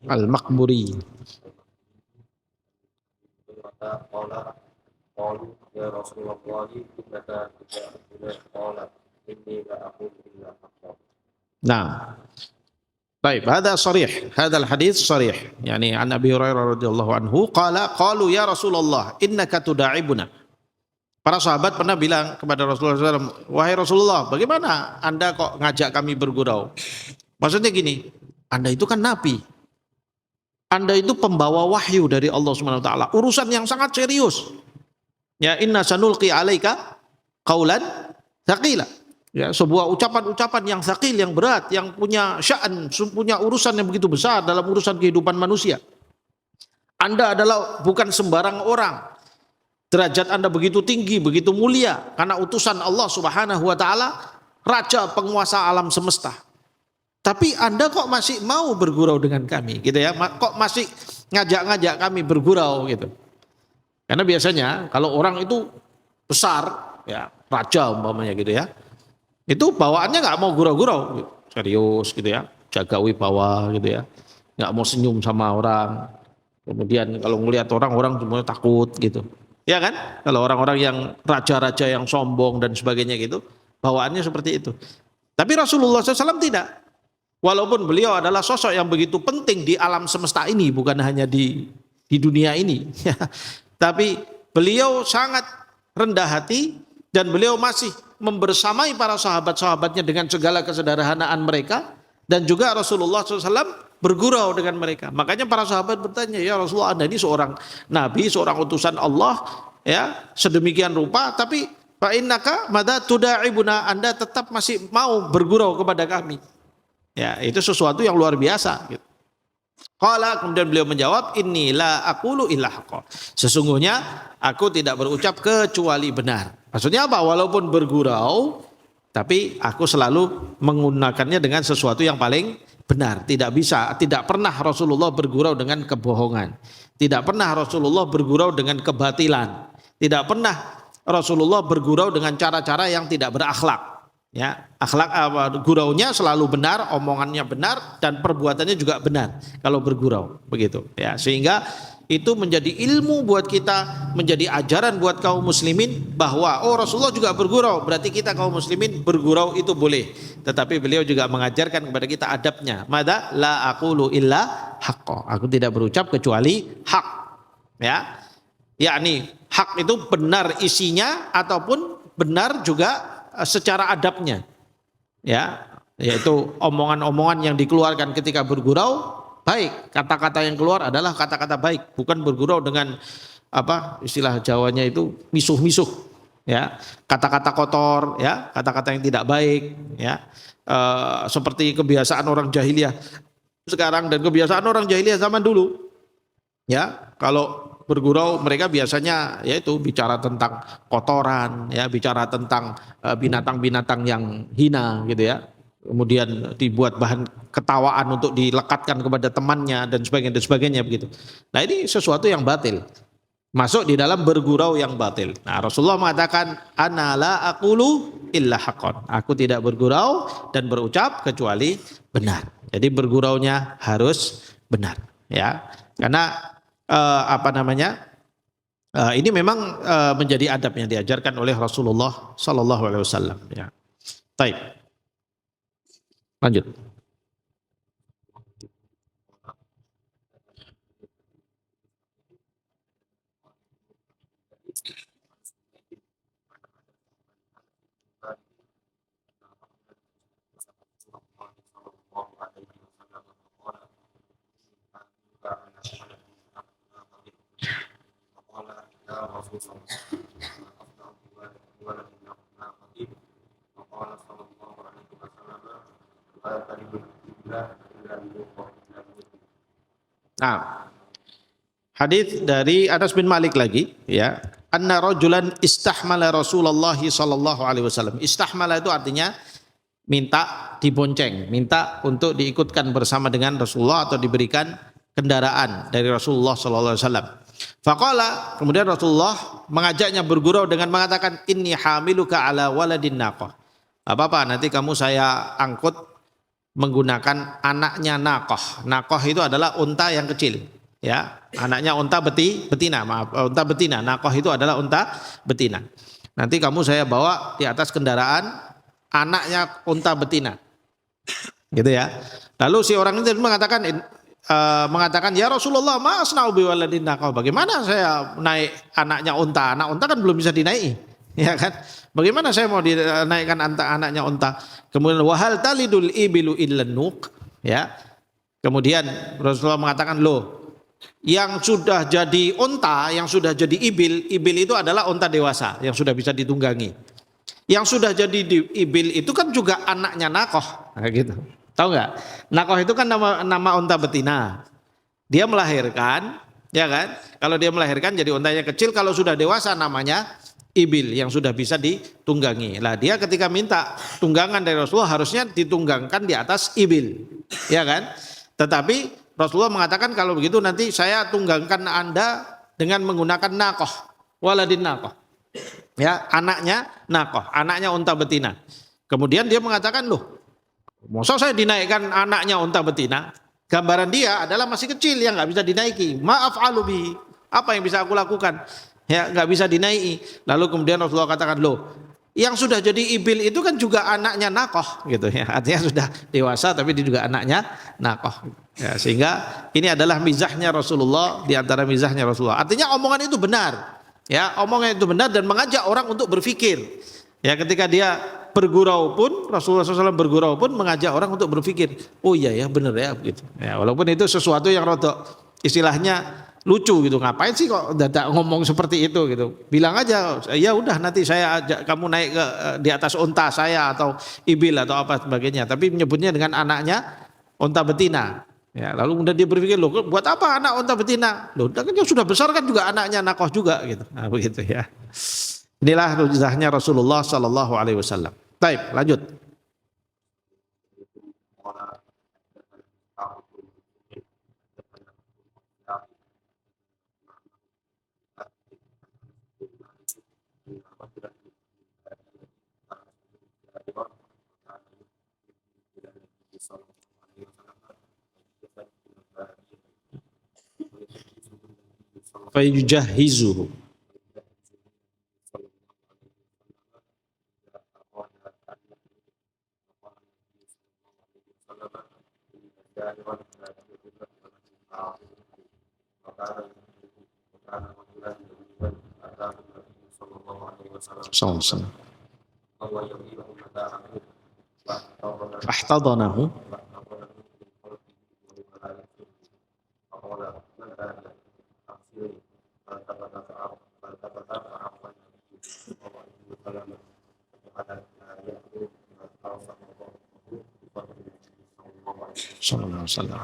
Al-Maqburi. Nah, baik, hada sharih, hada al-hadis sharih. Yani an Abi Hurairah radhiyallahu anhu qalu ya Rasulullah innaka tuda'ibuna. Para sahabat pernah bilang kepada Rasulullah SAW, wahai Rasulullah, bagaimana Anda kok ngajak kami bergurau? Maksudnya gini, Anda itu kan nabi. Anda itu pembawa wahyu dari Allah Subhanahu wa taala, urusan yang sangat serius. Ya, inna sanulqi alaika qaulan tsaqila. Ya, sebuah ucapan-ucapan yang tsaqil, yang berat, yang punya sya'an, punya urusan yang begitu besar dalam urusan kehidupan manusia. Anda adalah bukan sembarang orang. Derajat Anda begitu tinggi, begitu mulia karena utusan Allah Subhanahu wa taala, raja penguasa alam semesta. Tapi Anda kok masih mau bergurau dengan kami gitu ya? Kok masih ngajak-ngajak kami bergurau gitu. Karena biasanya kalau orang itu besar ya, raja umpamanya gitu ya. Itu bawaannya nggak mau gurau-gurau, serius gitu ya, jaga wibawa gitu ya. Nggak mau senyum sama orang. Kemudian kalau ngelihat orang semuanya takut gitu. Ya kan? Kalau orang-orang yang raja-raja yang sombong dan sebagainya gitu, bawaannya seperti itu. Tapi Rasulullah SAW tidak. Walaupun beliau adalah sosok yang begitu penting di alam semesta ini, bukan hanya di dunia ini. Tapi beliau sangat rendah hati dan beliau masih membersamai para sahabat-sahabatnya dengan segala kesederhanaan mereka. Dan juga Rasulullah SAW bergurau dengan mereka. Makanya para sahabat bertanya, ya Rasulullah, Anda ini seorang nabi, seorang utusan Allah, ya sedemikian rupa, tapi fa innaka madza tuda'ibuna, Anda tetap masih mau bergurau kepada kami. Ya, itu sesuatu yang luar biasa gitu. Qala, kemudian beliau menjawab, inni la aqulu illa haqqa. Sesungguhnya aku tidak berucap kecuali benar. Maksudnya apa? Walaupun bergurau, tapi aku selalu menggunakannya dengan sesuatu yang paling benar. Tidak pernah Rasulullah bergurau dengan kebohongan. Tidak pernah Rasulullah bergurau dengan kebatilan. Tidak pernah Rasulullah bergurau dengan cara-cara yang tidak berakhlak. Ya, guraunya selalu benar, omongannya benar, dan perbuatannya juga benar kalau bergurau, begitu. Ya, sehingga itu menjadi ilmu buat kita, menjadi ajaran buat kaum muslimin bahwa oh Rasulullah juga bergurau, berarti kita kaum muslimin bergurau itu boleh. Tetapi beliau juga mengajarkan kepada kita adabnya. Mada la aqulu illa haqqo. Aku tidak berucap kecuali hak. Ya. Yakni hak itu benar isinya ataupun benar juga secara adabnya. Ya, yaitu omongan-omongan yang dikeluarkan ketika bergurau baik, kata-kata yang keluar adalah kata-kata baik, bukan bergurau dengan apa istilah Jawanya itu misuh-misuh, ya, kata-kata kotor, ya, kata-kata yang tidak baik, ya, seperti kebiasaan orang jahiliyah sekarang dan kebiasaan orang jahiliyah zaman dulu, ya, kalau bergurau mereka biasanya yaitu bicara tentang kotoran, ya, bicara tentang binatang-binatang yang hina, gitu ya. Kemudian dibuat bahan ketawaan untuk dilekatkan kepada temannya dan sebagainya begitu. Nah, ini sesuatu yang batil. masuk di dalam bergurau yang batil. Nah, Rasulullah mengatakan, ana la aqulu illa haqqan. Aku tidak bergurau dan berucap kecuali benar. Jadi berguraunya harus benar, ya. Karena apa namanya? Ini memang menjadi adab yang diajarkan oleh Rasulullah sallallahu alaihi wasallam, ya. Baik. Lanjut. Nah, hadis dari Anas bin Malik lagi, ya. Anna rajulan istahmala Rasulullah sallallahu alaihi wasallam. Istahmala itu artinya minta dibonceng, minta untuk diikutkan bersama dengan Rasulullah atau diberikan kendaraan dari Rasulullah sallallahu alaihi wasallam. Faqala, kemudian Rasulullah mengajaknya bergurau dengan mengatakan, inni hamiluka ala waladin naqah. Apa-apa, nanti kamu saya angkut menggunakan anaknya naqah. Naqah itu adalah unta yang kecil, ya. Anaknya unta betina, maaf, unta betina. Naqah itu adalah unta betina. Nanti kamu saya bawa di atas kendaraan anaknya unta betina. Gitu ya. Lalu si orang itu mengatakan, ya Rasulullah, ma asna'u bi waladin naqah. Bagaimana saya naik anaknya unta? Anak unta kan belum bisa dinaiki, ya kan? Bagaimana saya mau dinaikkan anaknya unta? Kemudian wahal talidul ibilu illan nuq, ya. Kemudian Rasulullah mengatakan, loh, yang sudah jadi unta, yang sudah jadi ibil itu adalah unta dewasa yang sudah bisa ditunggangi. Yang sudah jadi ibil itu kan juga anaknya naqah, gitu. Tahu nggak? Naqah itu kan nama unta betina. Dia melahirkan, ya kan? Kalau dia melahirkan jadi untanya kecil, kalau sudah dewasa namanya ibil yang sudah bisa ditunggangi. Lah dia ketika minta tunggangan dari Rasulullah harusnya ditunggangkan di atas ibil, ya kan? Tetapi Rasulullah mengatakan kalau begitu nanti saya tunggangkan Anda dengan menggunakan naqah, waladin naqah. Ya, anaknya naqah, anaknya unta betina. Kemudian dia mengatakan, loh, masa saya dinaikkan anaknya unta betina? Gambaran dia adalah masih kecil yang nggak bisa dinaiki. Maaf alubi, apa yang bisa aku lakukan? Ya, nggak bisa dinaiki. Lalu kemudian Rasulullah katakan, loh, yang sudah jadi ibil itu kan juga anaknya naqah, gitu ya. Artinya sudah dewasa tapi dia juga anaknya naqah. Ya, sehingga ini adalah mizahnya Rasulullah, di antara mizahnya Rasulullah. Artinya omongan itu benar. Ya, omongan itu benar dan mengajak orang untuk berpikir. Ya, ketika dia bergurau pun, Rasulullah SAW bergurau pun mengajak orang untuk berpikir. Oh iya ya, benar ya, gitu. Ya, walaupun itu sesuatu yang rodok istilahnya lucu gitu. Ngapain sih kok dadak ngomong seperti itu gitu. Bilang aja, ya udah nanti saya ajak kamu naik ke di atas unta saya atau ibil atau apa sebagainya. Tapi menyebutnya dengan anaknya unta betina. Ya, lalu kemudian dia berpikir, loh, buat apa anak unta betina? Loh, kan yang sudah besar kan juga anaknya naqah juga gitu. Nah, begitu ya. Inilah mujizahnya Rasulullah sallallahu alaihi wasallam. Baik, lanjut. Fayujahizuhu. Sallallahu ahtadanahu. Sallallahu alaihi wasallam.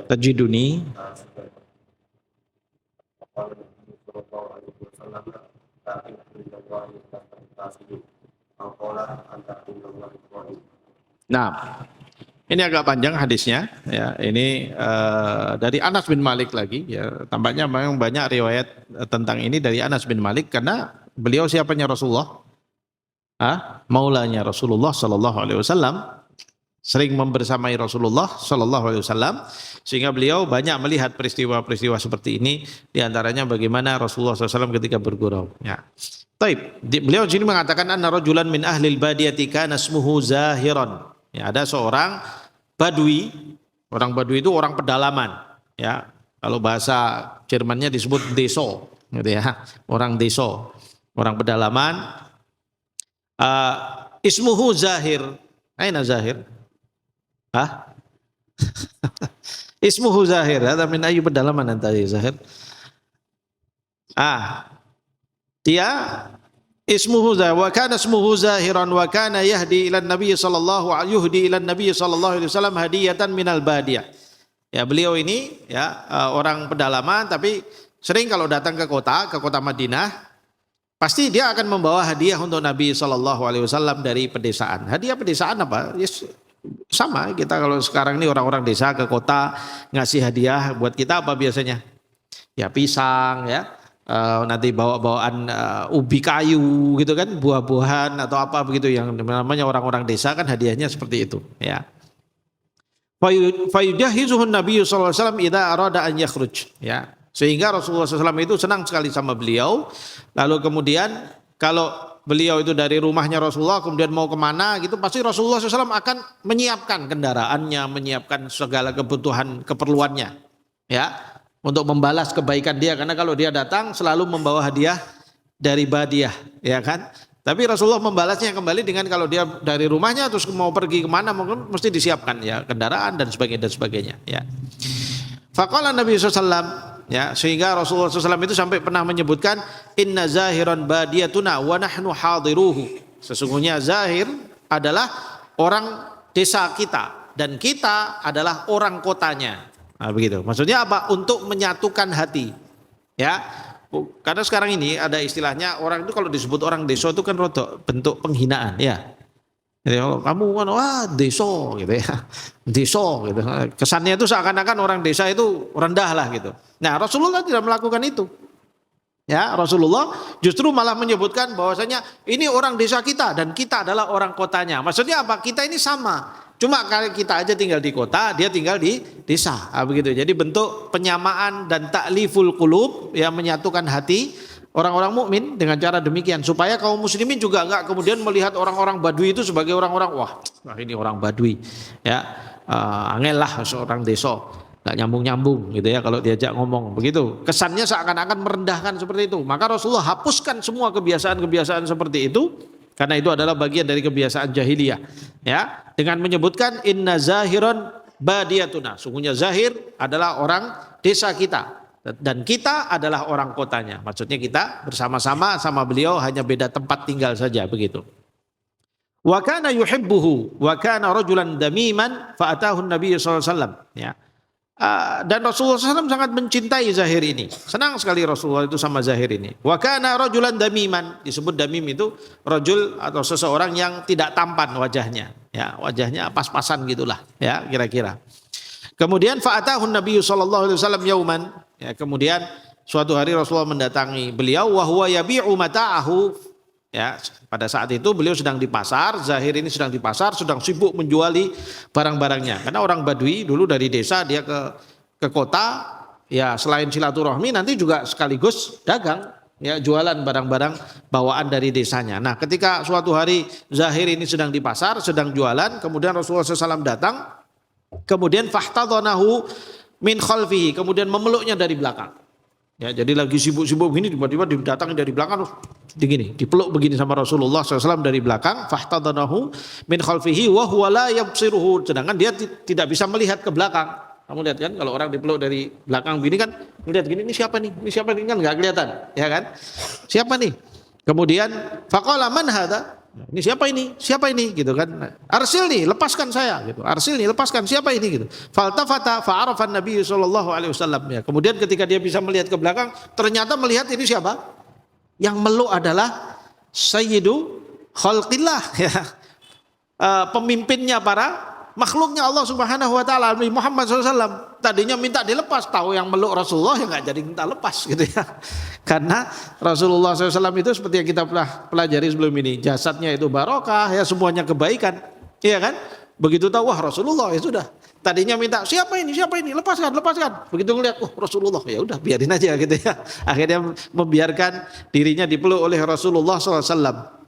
Tajiduni أو قال أنت عند الله قائم. Nah, ini agak panjang hadisnya, ya. Ini dari Anas bin Malik lagi, ya. Tampaknya memang banyak riwayat tentang ini dari Anas bin Malik karena beliau siapanya Rasulullah, maulanya Rasulullah Sallallahu Alaihi Wasallam, sering membersamai Rasulullah Sallallahu Alaihi Wasallam, sehingga beliau banyak melihat peristiwa-peristiwa seperti ini, diantaranya bagaimana Rasulullah SAW ketika bergurau. Ya. Taib. Beliau sini mengatakan anna rajulan min ahlil badiyati kana ismuhu Zahiran. Ya, ada seorang Badui. Orang Badui itu orang pedalaman. Ya, kalau bahasa Jermannya disebut Deso, gitu ya. Orang Deso, orang pedalaman. Ismuhu Zahir. Aina Zahir? Ismuhu Zahir. Ada min ayu pedalaman tadi Zahir. Dia ismuhu Zahir wa kana ismuhu Zahiran wa kana yahdi ila Nabi sallallahu alaihi wasallam hadiyatan minal badiyah. Ya, beliau ini ya orang pedalaman tapi sering kalau datang ke kota Madinah pasti dia akan membawa hadiah untuk Nabi sallallahu alaihi wasallam dari pedesaan. Hadiah pedesaan apa? Yes, sama kita kalau sekarang ini orang-orang desa ke kota ngasih hadiah buat kita apa biasanya? Ya pisang ya. Nanti bawa-bawaan ubi kayu gitu kan, buah-buahan atau apa begitu yang namanya orang-orang desa kan hadiahnya seperti itu ya. Fayujahizuhun Nabi sallallahu alaihi wasallam idza arada an yakhruj ya. Sehingga Rasulullah SAW itu senang sekali sama beliau. Lalu kemudian kalau beliau itu dari rumahnya Rasulullah kemudian mau kemana gitu, pasti Rasulullah SAW akan menyiapkan kendaraannya, menyiapkan segala keperluannya ya, untuk membalas kebaikan dia, karena kalau dia datang selalu membawa hadiah dari Badiyah ya kan. Tapi Rasulullah membalasnya kembali dengan kalau dia dari rumahnya terus mau pergi kemana mungkin mesti disiapkan ya kendaraan dan sebagainya ya. Faqala Nabi SAW ya, sehingga Rasulullah SAW itu sampai pernah menyebutkan inna zahiran badiyatuna wa nahnu hadiruhu. Sesungguhnya Zahir adalah orang desa kita dan kita adalah orang kotanya. Nah, begitu. Maksudnya apa? Untuk menyatukan hati. Ya. Karena sekarang ini ada istilahnya orang itu kalau disebut orang desa itu kan rodok bentuk penghinaan ya. Jadi kalau kamu kan wah desa gitu ya. Desa gitu. Kesannya itu seakan-akan orang desa itu rendah lah gitu. Nah, Rasulullah tidak melakukan itu. Ya, Rasulullah justru malah menyebutkan bahwasanya ini orang desa kita dan kita adalah orang kotanya. Maksudnya apa? Kita ini sama. Cuma kalau kita aja tinggal di kota, dia tinggal di desa. Begitu. Jadi bentuk penyamaan dan ta'liful qulub yang menyatukan hati orang-orang mukmin dengan cara demikian supaya kaum muslimin juga enggak kemudian melihat orang-orang Badui itu sebagai orang-orang wah ini orang Badui ya, angel lah seorang desa, enggak nyambung-nyambung gitu ya kalau diajak ngomong begitu. Kesannya seakan-akan merendahkan seperti itu. Maka Rasulullah hapuskan semua kebiasaan-kebiasaan seperti itu karena itu adalah bagian dari kebiasaan jahiliyah ya, dengan menyebutkan inna zahiran badiyatuna. Sungguhnya Zahir adalah orang desa kita dan kita adalah orang kotanya. Maksudnya kita bersama-sama sama beliau, hanya beda tempat tinggal saja begitu. Wa kana yuhibbuhu wa kana rajulan damiman fa atahu an-nabiy sallallahu alaihi wasallam ya. Dan Rasulullah SAW sangat mencintai Zahir ini. Senang sekali Rasulullah itu sama Zahir ini. Wa kana rajulan damiman. Disebut damim itu rajul atau seseorang yang tidak tampan wajahnya. Ya, wajahnya pas-pasan gitulah ya kira-kira. Kemudian fa'atahu Nabi sallallahu alaihi wasallam yauman. Ya, kemudian suatu hari Rasulullah mendatangi beliau wa huwa yabi'u mata'ahu. Ya, pada saat itu beliau sedang di pasar, Zahir ini sedang di pasar, sedang sibuk menjuali barang-barangnya. Karena orang Badui dulu dari desa dia ke kota, ya selain silaturahmi nanti juga sekaligus dagang, ya jualan barang-barang bawaan dari desanya. Nah, ketika suatu hari Zahir ini sedang di pasar, sedang jualan, kemudian Rasulullah SAW datang, kemudian fahtadhanahu min khalfihi, kemudian memeluknya dari belakang. Ya, jadi lagi sibuk-sibuk begini tiba-tiba didatangi dari belakang terus dipeluk begini sama Rasulullah SAW dari belakang, fahtadanahu min khalfihi wa huwa la yabsiruhu, sedangkan dia tidak bisa melihat ke belakang. Kamu lihat kan kalau orang dipeluk dari belakang begini kan melihat gini, ini siapa nih? Ini siapa nih? Kan enggak kelihatan, ya kan? Siapa nih? Kemudian faqala man hadza? Ini siapa ini? Siapa ini? Gitu kan. Arsil nih, lepaskan saya gitu. Arsil nih, lepaskan. Siapa ini gitu. Faltafata fa'arafa Nabi sallallahu alaihi wasallam ya. Kemudian ketika dia bisa melihat ke belakang, ternyata melihat ini siapa? Yang meluk adalah Sayyidu khalqillah, ya. Pemimpinnya para makhluknya Allah Subhanahu wa taala, Muhammad SAW. Tadinya minta dilepas, tahu yang meluk Rasulullah ya nggak jadi minta lepas gitu ya. Karena Rasulullah SAW itu seperti yang kita pernah pelajari sebelum ini, jasadnya itu barokah, ya semuanya kebaikan, iya kan? Begitu tahu wah Rasulullah, ya sudah. Tadinya minta siapa ini, lepaskan. Begitu ngeliat, Rasulullah, ya udah biarin aja gitu ya. Akhirnya membiarkan dirinya dipeluk oleh Rasulullah SAW.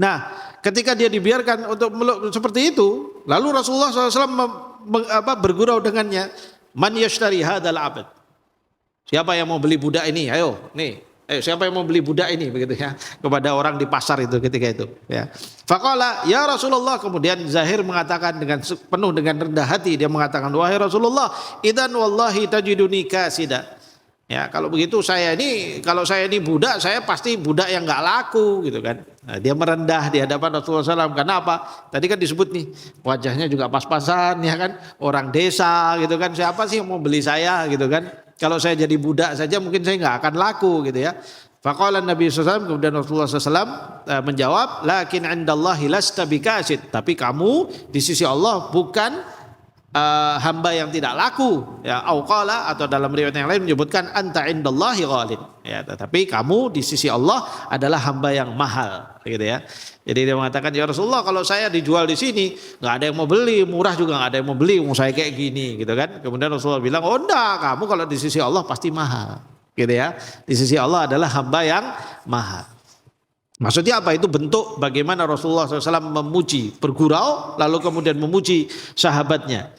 Nah, ketika dia dibiarkan untuk meluk seperti itu, lalu Rasulullah SAW bergurau dengannya, man yashtari hadal abad. Siapa yang mau beli budak ini? Ayo, siapa yang mau beli budak ini, begitu ya, kepada orang di pasar itu ketika itu. Ya, faqala ya Rasulullah, kemudian Zahir mengatakan dengan penuh dengan rendah hati, dia mengatakan, wahai Rasulullah, idan wallahi tajiduni kasida. Ya, kalau begitu kalau saya ini budak, saya pasti budak yang nggak laku gitu kan. Nah, dia merendah di hadapan Rasulullah SAW. Karena apa? Tadi kan disebut nih, wajahnya juga pas-pasan ya kan, orang desa gitu kan. Siapa sih yang mau beli saya gitu kan? Kalau saya jadi budak saja mungkin saya nggak akan laku gitu ya. Faqala Nabi SAW, kemudian Rasulullah SAW menjawab, lakin indallahi lasta bikasid. Tapi kamu di sisi Allah bukan hamba yang tidak laku, ya, auqala, atau dalam riwayat yang lain menyebutkan anta indallahi ghalin, ya, tetapi kamu di sisi Allah adalah hamba yang mahal, gitu ya. Jadi dia mengatakan, ya Rasulullah, kalau saya dijual di sini nggak ada yang mau beli, murah juga nggak ada yang mau beli, mau saya kayak gini, gitu kan. Kemudian Rasulullah bilang, oh enggak, kamu kalau di sisi Allah pasti mahal, gitu ya. Di sisi Allah adalah hamba yang mahal. Maksudnya apa? Itu bentuk bagaimana Rasulullah SAW memuji, bergurau, lalu kemudian memuji sahabatnya.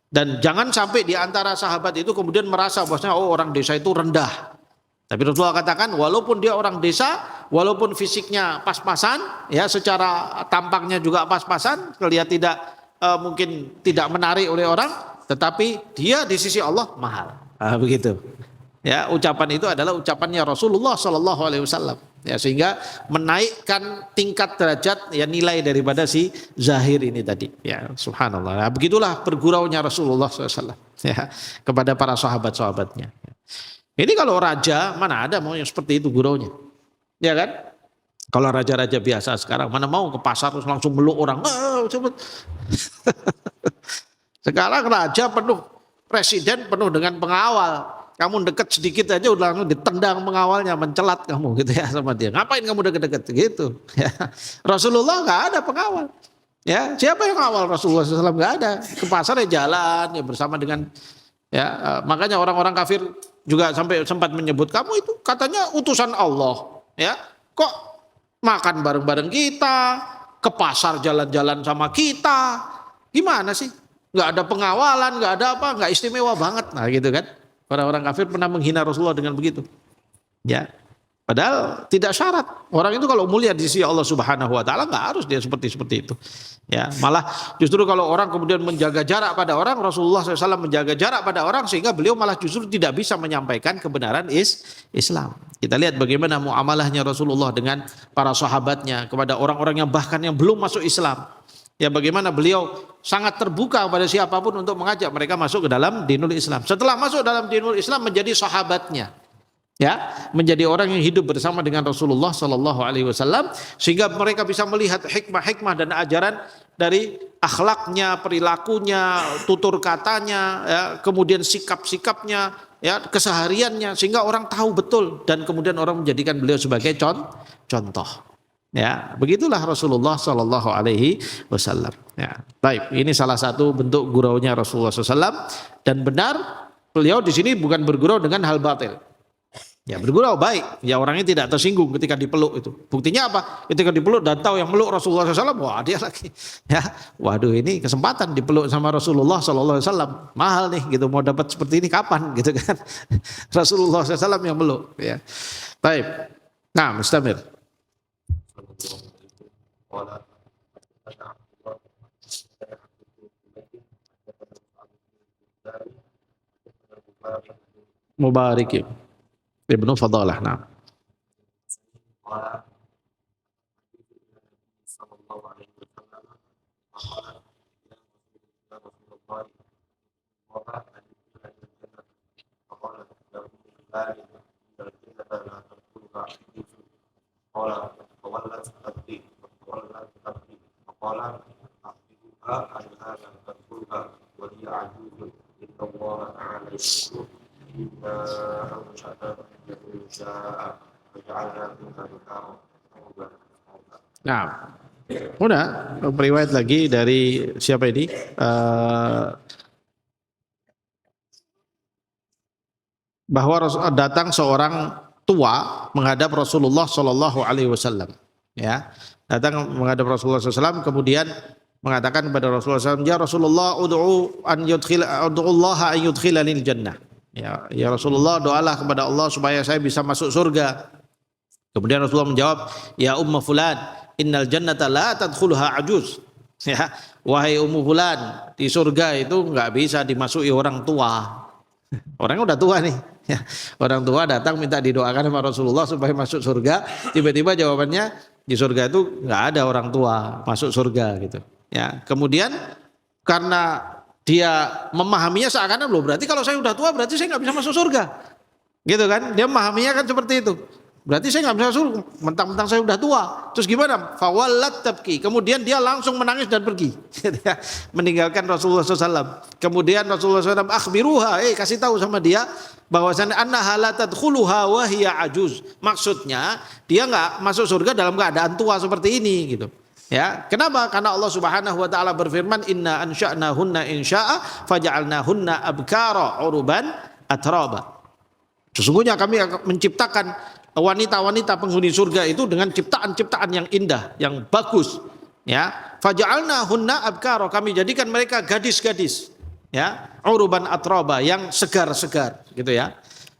Dan jangan sampai di antara sahabat itu kemudian merasa bahwasanya orang desa itu rendah. Tapi Rasulullah katakan, walaupun dia orang desa, walaupun fisiknya pas-pasan, ya secara tampaknya juga pas-pasan, kelihatan tidak mungkin tidak menarik oleh orang, tetapi dia di sisi Allah mahal. Begitu. Ya, ucapan itu adalah ucapannya Rasulullah SAW. Ya, sehingga menaikkan tingkat derajat, ya, nilai daripada si Zahir ini tadi. Ya, subhanallah. Nah, begitulah berguraunya Rasulullah SAW, ya, kepada para sahabat-sahabatnya. Ini kalau raja, mana ada mau yang seperti itu guraunya, ya kan? Kalau raja-raja biasa sekarang mana mau ke pasar terus langsung meluk orang. Sekarang raja penuh, presiden penuh dengan pengawal. Kamu deket sedikit aja udah langsung ditendang pengawalnya, mencelat kamu gitu ya sama dia. Ngapain kamu deket-deket gitu? Ya. Rasulullah nggak ada pengawal. Ya, siapa yang ngawal Rasulullah SAW? Nggak ada. Ke pasar ya jalan ya bersama dengan, ya, makanya orang-orang kafir juga sampai sempat menyebut, kamu itu katanya utusan Allah, ya. Kok makan bareng-bareng kita, ke pasar jalan-jalan sama kita, gimana sih? Nggak ada pengawalan, nggak ada apa, nggak istimewa banget, nah gitu kan? Orang-orang kafir pernah menghina Rasulullah dengan begitu. Ya. Padahal tidak syarat. Orang itu kalau mulia di sisi Allah Subhanahu wa taala enggak harus dia seperti itu. Ya, malah justru kalau orang kemudian menjaga jarak pada orang, Rasulullah SAW menjaga jarak pada orang sehingga beliau malah justru tidak bisa menyampaikan kebenaran Islam. Kita lihat bagaimana muamalahnya Rasulullah dengan para sahabatnya kepada orang-orang yang bahkan yang belum masuk Islam. Ya, bagaimana beliau sangat terbuka pada siapapun untuk mengajak mereka masuk ke dalam dinul Islam. Setelah masuk dalam dinul Islam menjadi sahabatnya, ya, menjadi orang yang hidup bersama dengan Rasulullah Sallallahu Alaihi Wasallam, sehingga mereka bisa melihat hikmah-hikmah dan ajaran dari akhlaknya, perilakunya, tutur katanya, ya, kemudian sikap-sikapnya, ya, kesehariannya, sehingga orang tahu betul dan kemudian orang menjadikan beliau sebagai contoh. Ya, begitulah Rasulullah Sallallahu Alaihi Wasallam. Ya, baik, ini salah satu bentuk guraunya Rasulullah SAW, dan benar beliau di sini bukan bergurau dengan hal batil. Ya, bergurau baik, ya, orangnya tidak tersinggung ketika dipeluk itu. Buktinya apa? Ketika dipeluk dan tahu yang meluk Rasulullah SAW, wah dia lagi, ya, waduh ini kesempatan dipeluk sama Rasulullah SAW, mahal nih, gitu, mau dapat seperti ini kapan, gitu kan? Rasulullah SAW yang meluk, ya. Baik, nah, mustamir. Mubarak Ibnu Fadalah. Nah. إنا أنشأناهن إنشاء فجعلناهن بكارا عربا أترابا. Nah, udah riwayat lagi dari siapa ini? Bahwa datang seorang tua menghadap Rasulullah Shallallahu Alaihi Wasallam, ya, datang menghadap Rasulullah SAW, kemudian mengatakan kepada Rasulullah SAW, ya Rasulullah, ud'ullaha an yudkhilani jannah. Ya Rasulullah, doalah kepada Allah supaya saya bisa masuk surga. Kemudian Rasulullah menjawab, ya Umma Fulan, innal jannata la tadkhuluha ajuz. Ya, wahai Ummu Fulan, di surga itu nggak bisa dimasuki orang tua. Orangnya udah tua nih. Ya, orang tua datang minta didoakan sama Rasulullah supaya masuk surga. Tiba-tiba jawabannya di surga itu nggak ada orang tua masuk surga gitu. Ya, kemudian karena dia memahaminya seakan-akan loh, berarti kalau saya udah tua berarti saya nggak bisa masuk surga, gitu kan? Dia memahaminya kan seperti itu. Berarti saya nggak bisa masuk, mentang-mentang saya udah tua. Terus gimana? Fawallat tabki. Kemudian dia langsung menangis dan pergi, meninggalkan Rasulullah SAW. Kemudian Rasulullah SAW akhbiruha, kasih tahu sama dia bahwasanya annaha la tadkhuluha wa hiya ajuz. Maksudnya dia nggak masuk surga dalam keadaan tua seperti ini, gitu. Ya, kenapa? Karena Allah Subhanahu wa taala berfirman, inna ansha'nahunna insya'a faja'alnahunna abkara uruban atraba. Sesungguhnya kami akan menciptakan wanita-wanita penghuni surga itu dengan ciptaan-ciptaan yang indah, yang bagus, ya. Faja'alnahunna abkara, kami jadikan mereka gadis-gadis, ya, uruban atraba, yang segar-segar, gitu ya.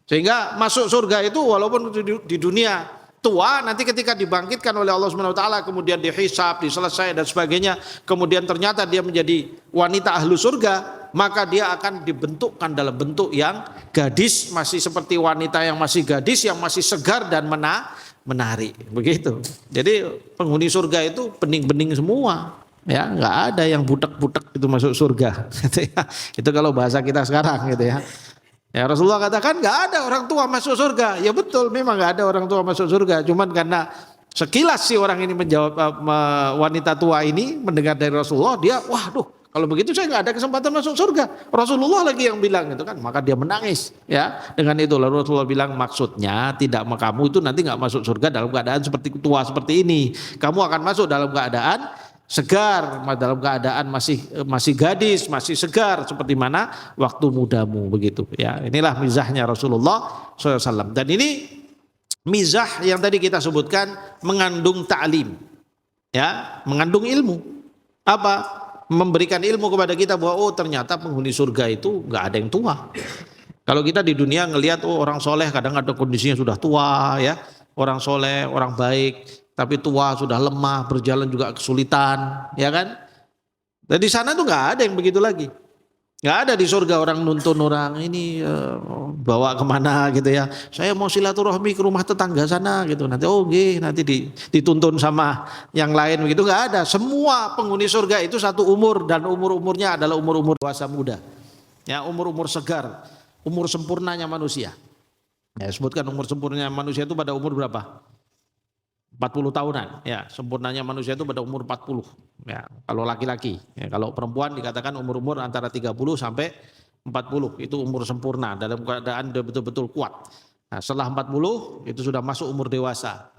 Sehingga masuk surga itu walaupun di dunia tua, nanti ketika dibangkitkan oleh Allah Subhanahu wa taala, kemudian dihisab, diselesai dan sebagainya, kemudian ternyata dia menjadi wanita ahlu surga, maka dia akan dibentukkan dalam bentuk yang gadis, masih seperti wanita yang masih gadis, yang masih segar dan menarik, begitu. Jadi penghuni surga itu bening-bening semua, ya, nggak ada yang butek-butek itu masuk surga. Itu kalau bahasa kita sekarang, gitu ya. Ya, Rasulullah katakan nggak ada orang tua masuk surga. Ya betul, memang nggak ada orang tua masuk surga. Cuman karena sekilas si orang ini menjawab, wanita tua ini mendengar dari Rasulullah, dia, waduh, kalau begitu saya nggak ada kesempatan masuk surga. Rasulullah lagi yang bilang gitu kan, maka dia menangis. Ya, dengan itu lalu Rasulullah bilang, maksudnya tidak, kamu itu nanti nggak masuk surga dalam keadaan seperti tua seperti ini. Kamu akan masuk dalam keadaan segar, dalam keadaan masih gadis, masih segar seperti mana waktu mudamu, begitu ya. Inilah mizahnya Rasulullah SAW. Dan ini mizah yang tadi kita sebutkan mengandung ta'lim, ya, mengandung ilmu. Apa? Memberikan ilmu kepada kita bahwa oh ternyata penghuni surga itu nggak ada yang tua. Kalau kita di dunia ngelihat oh orang soleh kadang ada kondisinya sudah tua, ya, orang soleh, orang baik, tapi tua, sudah lemah, berjalan juga kesulitan, ya kan? Dan di sana tuh nggak ada yang begitu lagi. Nggak ada di surga orang nuntun orang ini bawa kemana gitu ya. Saya mau silaturahmi ke rumah tetangga sana gitu. Nanti nanti dituntun sama yang lain begitu, nggak ada. Semua penghuni surga itu satu umur, dan umur-umurnya adalah umur-umur dewasa muda. Ya, umur-umur segar, umur sempurnanya manusia. Ya, sebutkan umur sempurnanya manusia itu pada umur berapa? 40 tahunan, ya, sempurnanya manusia itu pada umur 40, ya, kalau laki-laki, ya, kalau perempuan dikatakan umur-umur antara 30 sampai 40, itu umur sempurna dalam keadaan betul-betul kuat. Nah, setelah 40 itu sudah masuk umur dewasa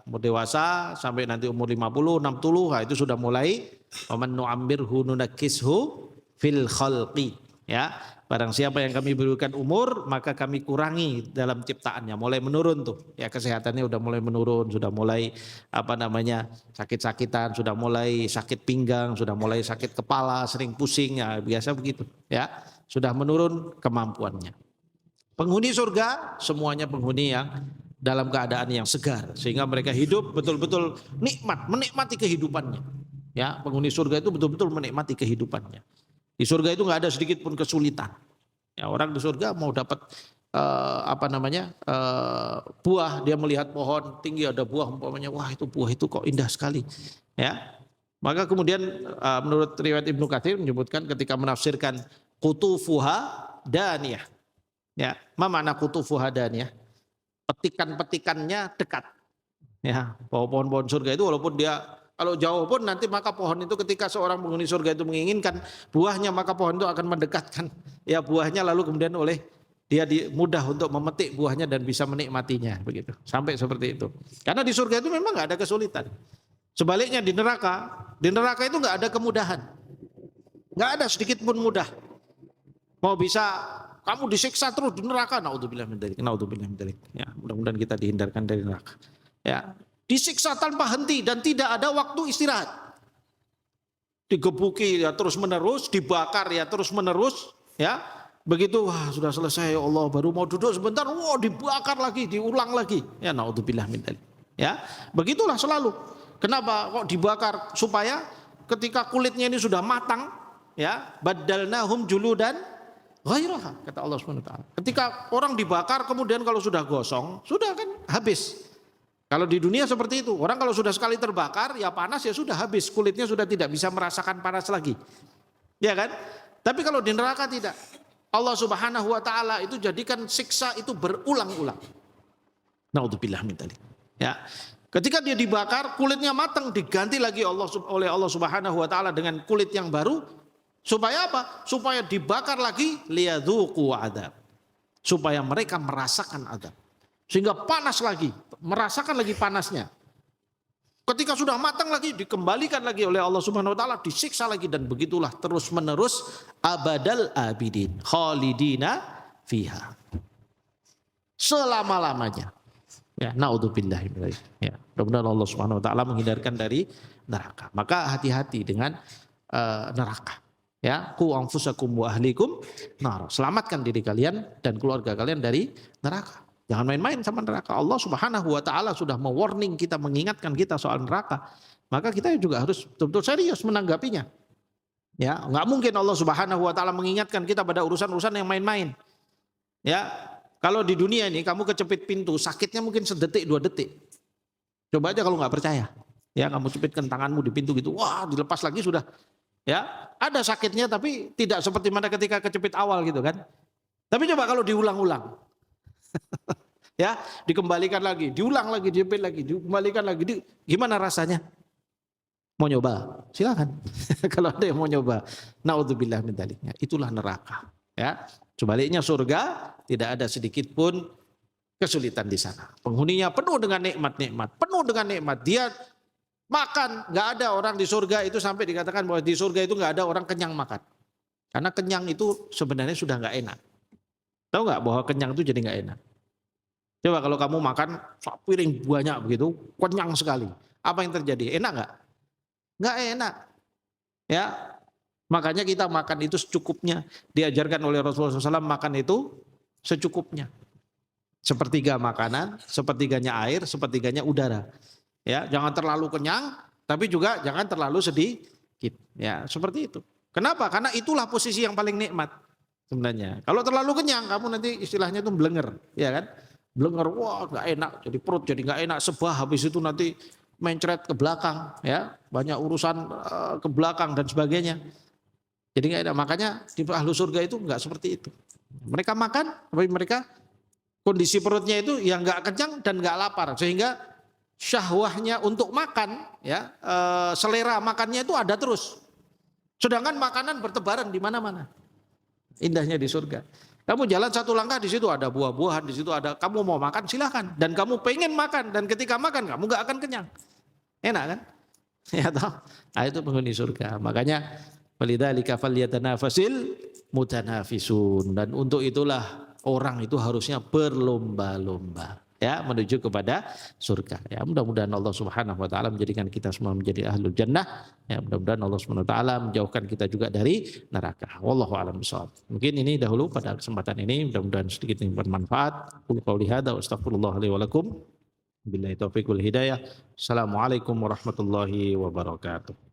sampai nanti umur 50, 60, nah, itu sudah mulai waman nu'ammirhu nunakkishu fil khalqi, ya. Barang siapa yang kami berikan umur, maka kami kurangi dalam ciptaannya. Mulai menurun tuh, ya, kesehatannya udah mulai menurun, sudah mulai sakit-sakitan, sudah mulai sakit pinggang, sudah mulai sakit kepala, sering pusing, ya biasa begitu, ya. Sudah menurun kemampuannya. Penghuni surga semuanya penghuni yang dalam keadaan yang segar, sehingga mereka hidup betul-betul menikmati kehidupannya. Ya, penghuni surga itu betul-betul menikmati kehidupannya. Di surga itu nggak ada sedikit pun kesulitan. Ya, orang di surga mau dapat buah, dia melihat pohon tinggi ada buah, umpamanya, wah itu buah itu kok indah sekali. Ya, maka kemudian menurut riwayat Ibnu Katsir menyebutkan ketika menafsirkan qutufuha daniyah. Ya, ma makna qutufuha daniyah? Petikan-petikannya dekat. Ya, pohon-pohon surga itu walaupun dia kalau jauh pun nanti maka pohon itu ketika seorang penghuni surga itu menginginkan buahnya, maka pohon itu akan mendekatkan ya buahnya lalu kemudian oleh mudah untuk memetik buahnya dan bisa menikmatinya begitu. Sampai seperti itu. Karena di surga itu memang nggak ada kesulitan. Sebaliknya di neraka itu nggak ada kemudahan. Nggak ada sedikit pun mudah. Mau bisa kamu disiksa terus di neraka, naudzubillah min dzalik. Ya, mudah-mudahan kita dihindarkan dari neraka. Ya, disiksa tanpa henti dan tidak ada waktu istirahat. Digebuki ya terus menerus, dibakar ya terus menerus, ya. Begitu wah sudah selesai ya Allah, baru mau duduk sebentar, wah dibakar lagi, diulang lagi. Ya naudzubillah min dzalik. Ya, begitulah selalu. Kenapa kok dibakar? Supaya ketika kulitnya ini sudah matang, ya, badalnahum juludan ghairaha, kata Allah SWT. Ketika orang dibakar kemudian kalau sudah gosong, sudah kan habis. Kalau di dunia seperti itu, orang kalau sudah sekali terbakar ya panas ya sudah habis, kulitnya sudah tidak bisa merasakan panas lagi. Ya kan? Tapi kalau di neraka tidak. Allah Subhanahu wa taala itu jadikan siksa itu berulang-ulang. Naudzubillah min dzalik. Ya. Ketika dia dibakar, kulitnya matang, diganti lagi oleh Allah Subhanahu wa taala dengan kulit yang baru. Supaya apa? Supaya dibakar lagi liyadzuqu adzab. Supaya mereka merasakan azab. Sehingga panas lagi, merasakan lagi panasnya. Ketika sudah matang lagi dikembalikan lagi oleh Allah Subhanahu wa taala, disiksa lagi dan begitulah terus-menerus abadal abidin, khalidina fiha. Selama-lamanya. Ya, naudzubillah. Ya, mudah-mudahan Allah Subhanahu wa taala menghindarkan dari neraka. Maka hati-hati dengan neraka. Ya, qu anfusakum wa ahlikum nar. Selamatkan diri kalian dan keluarga kalian dari neraka. Jangan main-main sama neraka. Allah Subhanahu wa taala sudah mewarning kita, mengingatkan kita soal neraka. Maka kita juga harus betul-betul serius menanggapinya. Ya, enggak mungkin Allah Subhanahu wa taala mengingatkan kita pada urusan-urusan yang main-main. Ya, kalau di dunia ini kamu kecepit pintu, sakitnya mungkin sedetik 2 detik. Coba aja kalau nggak percaya. Ya, kamu cepitkan tanganmu di pintu gitu, wah dilepas lagi sudah. Ya, ada sakitnya tapi tidak seperti mana ketika kecepit awal gitu kan. Tapi coba kalau diulang-ulang. Ya, dikembalikan lagi, diulang lagi, dijepit lagi, dikembalikan lagi. Gimana rasanya? Mau nyoba? Silakan. Kalau ada yang mau nyoba. Naudzubillah min dzalik. Itulah neraka. Ya, sebaliknya surga tidak ada sedikit pun kesulitan di sana. Penghuninya penuh dengan nikmat-nikmat, penuh dengan nikmat. Dia makan, nggak ada orang di surga itu sampai dikatakan bahwa di surga itu nggak ada orang kenyang makan. Karena kenyang itu sebenarnya sudah nggak enak. Tahu nggak bahwa kenyang itu jadi nggak enak? Coba kalau kamu makan piring banyak begitu, kenyang sekali. Apa yang terjadi? Enak nggak? Nggak enak. Ya, makanya kita makan itu secukupnya. Diajarkan oleh Rasulullah SAW makan itu secukupnya. Sepertiga makanan, sepertiganya air, sepertiganya udara. Ya, jangan terlalu kenyang, tapi juga jangan terlalu sedikit. Ya, seperti itu. Kenapa? Karena itulah posisi yang paling nikmat sebenarnya. Kalau terlalu kenyang, kamu nanti istilahnya itu blenger, ya kan? Blenger, wah nggak enak, jadi perut jadi nggak enak, sebah habis itu nanti mencret ke belakang, ya banyak urusan ke belakang dan sebagainya. Jadi nggak enak. Makanya di ahlu surga itu nggak seperti itu. Mereka makan, tapi mereka kondisi perutnya itu yang nggak kenyang dan nggak lapar, sehingga syahwahnya untuk makan, ya selera makannya itu ada terus. Sedangkan makanan bertebaran di mana-mana. Indahnya di surga. Kamu jalan 1 langkah di situ ada buah-buahan, di situ ada, kamu mau makan silahkan dan kamu pengen makan dan ketika makan kamu nggak akan kenyang. Enak kan? Ya toh. Nah, itu penghuni surga. Makanya walidzalika falyatanafasil mutanafisun, dan untuk itulah orang itu harusnya berlomba-lomba. Ya, menuju kepada surga. Ya, mudah-mudahan Allah Subhanahu wa taala menjadikan kita semua menjadi ahlul jannah. Ya, mudah-mudahan Allah Subhanahu wa taala menjauhkan kita juga dari neraka. Wallahu a'lam bishawab. Mungkin ini dahulu pada kesempatan ini, mudah-mudahan sedikit ini bermanfaat. Qul qouli hadza wa astaghfirullah li wa lakum. Billahi taufiq wal hidayah. Assalamualaikum warahmatullahi wabarakatuh.